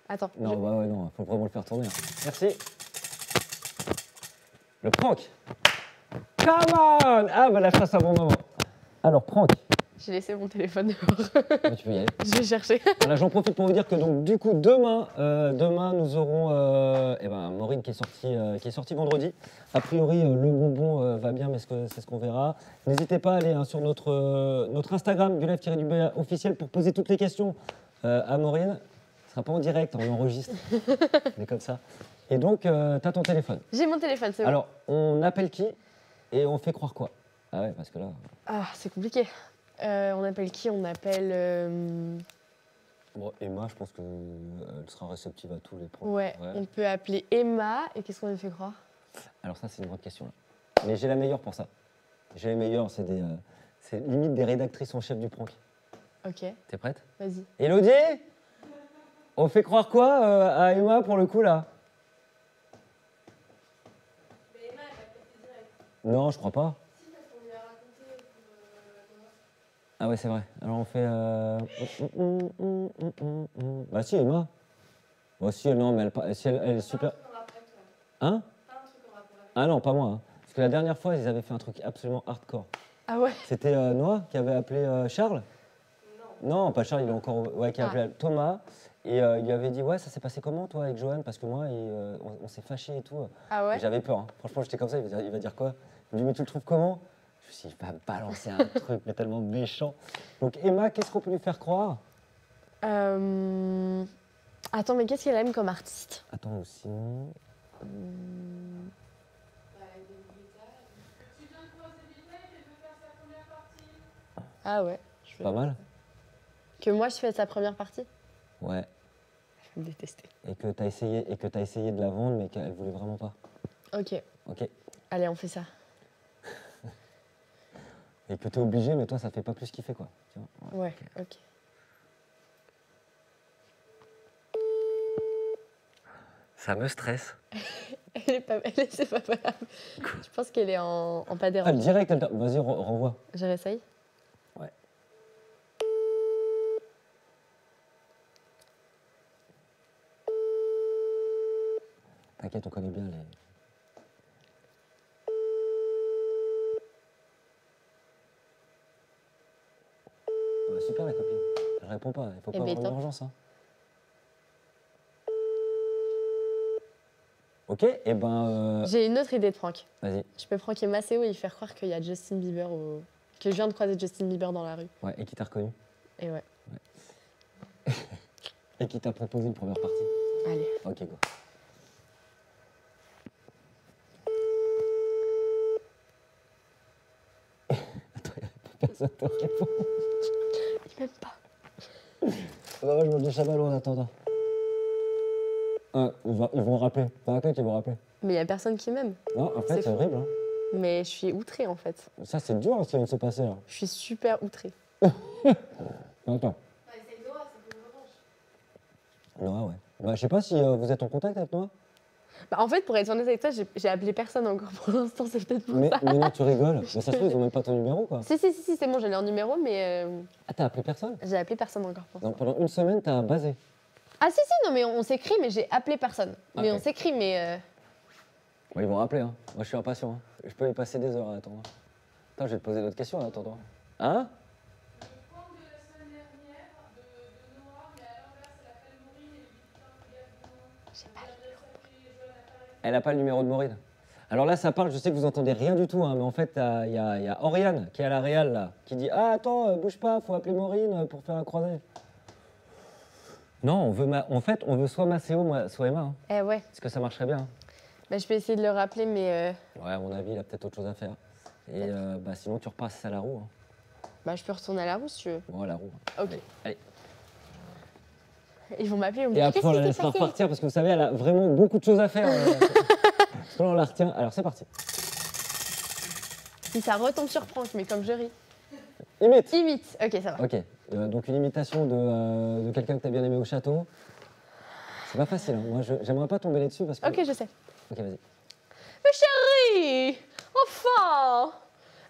Attends.
non, bah ouais, non, faut vraiment le faire tourner. Hein. Merci. Le prank. Come on. Ah, bah là, c'est un bon moment. Alors, prank.
J'ai laissé mon téléphone dehors.
Ouais, tu peux y aller.
Je vais chercher.
Voilà, j'en profite pour vous dire que donc du coup demain nous aurons Maureen qui est sortie vendredi. A priori le bonbon va bien, mais c'est ce qu'on verra. N'hésitez pas à aller sur notre Instagram du live-du-bas officiel pour poser toutes les questions à Maureen. Ce sera pas en direct, on enregistre. On est comme ça. Et donc t'as ton téléphone.
J'ai mon téléphone, c'est bon.
Alors on appelle qui et on fait croire quoi? Ah ouais, parce que là.
Ah, c'est compliqué. On appelle qui? On appelle.
Bon, Emma, je pense qu'elle sera réceptive à tous les points.
Ouais, on peut appeler Emma. Et qu'est-ce qu'on lui fait croire?
Alors ça, c'est une bonne question. Là. Mais j'ai la meilleure pour ça. J'ai la meilleure, c'est limite des rédactrices en chef du prank.
Ok,
T'es prête?
vas-y.
Élodie, on fait croire quoi à Emma pour le coup là?
Mais Emma, elle va péter direct.
Non, je crois pas.
Si, parce qu'on lui a raconté pour
Ah ouais, c'est vrai. Alors on fait... Bah si, Emma. Bah si, non, mais elle est super... Hein? Ah non, pas moi. Hein. Parce que la dernière fois, ils avaient fait un truc absolument hardcore.
Ah ouais?
C'était Noah qui avait appelé Charles? Non, pas Charles, il est encore... Ouais, qui a appelé Thomas. Et il lui avait dit, ouais, ça s'est passé comment, toi, avec Johan? Parce que moi, on s'est fâchés et tout.
Ah ouais?
Et j'avais peur. Hein. Franchement, j'étais comme ça, il va dire quoi? Il me dit, mais tu le trouves comment? Je me suis dit, il va balancer un truc, mais tellement méchant. Donc, Emma, qu'est-ce qu'on peut lui faire croire?
Attends, mais qu'est-ce qu'elle aime comme artiste?
Attends, sinon...
Ah ouais.
Pas mal?
Que moi, je fais sa première partie?
Ouais.
Je vais me détester.
Et que t'as essayé de la vendre, mais qu'elle voulait vraiment pas.
Ok.
Ok.
Allez, on fait ça.
Et que t'es obligé, mais toi, ça fait pas plus kiffer, quoi. Tu vois
Ouais, ok.
Ça me stresse.
C'est pas grave. Je pense qu'elle est en pas
Ah,
dérange.
direct, vas-y, renvoie.
Je réessaye?
Ouais. T'inquiète, on connaît bien les... Ah, super la copine. Elle répond pas, il faut pas avoir
tant.
d'urgence. Hein. Ok, et ben...
J'ai une autre idée de prank.
Vas-y.
Je peux pranker Maceo et lui faire croire qu'il y a Justin Bieber que je viens de croiser Justin Bieber dans la rue.
Ouais, et qui t'a reconnu.
Et ouais.
Et qui t'a proposé une première partie.
Allez.
Ok, go. Attends, personne te répond.
Il m'aime pas.
Ouais, je mange des chamallows en attendant. Ah, ils vont rappeler. T'inquiète, ils vont rappeler.
Mais il y a personne qui m'aime.
Non, en fait,
C'est
c'est
fou.
horrible. Hein.
Mais je suis outrée en fait.
Ça, c'est dur ce qui vient de se passer là.
Je suis super outrée.
Attends. Noah, ouais. Bah, je sais pas si vous êtes en contact avec Noah.
Bah, en fait, pour être honnête avec toi, j'ai appelé personne encore pour l'instant, c'est peut-être pour
Mais
ça.
non, tu rigoles. Mais ça se trouve, ils ont même pas ton numéro, quoi.
Si, c'est bon, j'ai leur numéro, mais
Ah, t'as appelé personne?
j'ai appelé personne encore pour ça.
Donc pendant une semaine, t'as basé.
Ah si, non, mais on s'écrit, mais j'ai appelé personne. Mais
Ok.
on s'écrit, mais...
Bon, ils vont rappeler, hein. Moi, je suis impatient. Hein. Je peux y passer des heures à attendre. Attends, je vais te poser d'autres questions en attendant. Hein? Elle n'a pas le numéro de Maureen. Alors là, ça parle, je sais que vous entendez rien du tout, hein, mais en fait, il y a Oriane qui est à la Réal, là, qui dit « Ah, attends, bouge pas, faut appeler Maureen pour faire un croisé. » Non, en fait, on veut soit Maceo, soit Emma. Hein,
Eh ouais.
parce que ça marcherait bien. Hein.
Bah, je peux essayer de le rappeler, mais...
Ouais, à mon avis, il a peut-être autre chose à faire. Et bah, sinon, tu repasses à la roue. Hein.
Bah, je peux retourner à la roue si tu veux.
Bon, à la roue.
Ok.
Allez.
Ils vont m'appeler, ils vont me
Et
dire,
après,
qu'est-ce
on la
qui s'est
laissera
passé?
repartir parce que vous savez, elle a vraiment beaucoup de choses à faire. Parce que là, on la retient. Alors, c'est parti.
Si ça retombe sur prank, mais comme je ris.
Imite.
Imite. Ok, ça va.
Ok. Donc, une imitation de quelqu'un que tu as bien aimé au château. C'est pas facile. Hein. Moi, j'aimerais pas tomber là-dessus parce que.
Ok, je sais.
Ok, vas-y.
Mais chérie, enfin,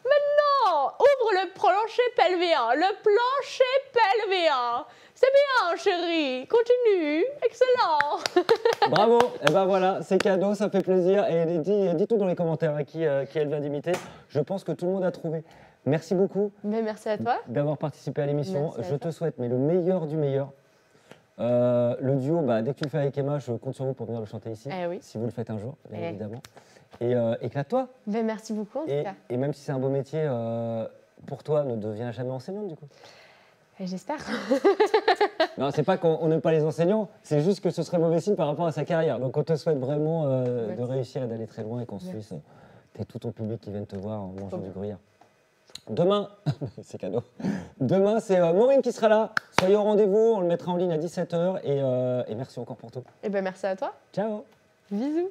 maintenant, ouvre le plancher pelvien, le plancher pelvien. C'est bien, chérie, continue, excellent.
Bravo. Et ben voilà, c'est cadeau, ça fait plaisir. Et dis tout dans les commentaires à qui elle vient d'imiter. Je pense que tout le monde a trouvé. Merci beaucoup
Mais merci à toi.
d'avoir participé à l'émission.
Merci à
Je te souhaite mais le meilleur du meilleur. Le duo, bah, dès que tu le fais avec Emma, je compte sur vous pour venir le chanter ici.
Eh oui.
Si vous le faites un jour, bien
Eh.
évidemment. Et éclate-toi.
Mais merci beaucoup en tout cas.
Et même si c'est un beau métier, pour toi, ne deviens jamais enseignante du coup.
Et j'espère.
Non, c'est pas qu'on n'aime pas les enseignants, c'est juste que ce serait mauvais signe par rapport à sa carrière. Donc on te souhaite vraiment de réussir et d'aller très loin et qu'en
Merci.
Suisse, t'aies tout ton public qui vienne te voir en mangeant
Trop
du gruyère. Demain, c'est cadeau. Demain, c'est Maureen qui sera là. Soyez au rendez-vous, on le mettra en ligne à 17h et merci encore pour tout.
Et ben merci à toi.
Ciao.
Bisous.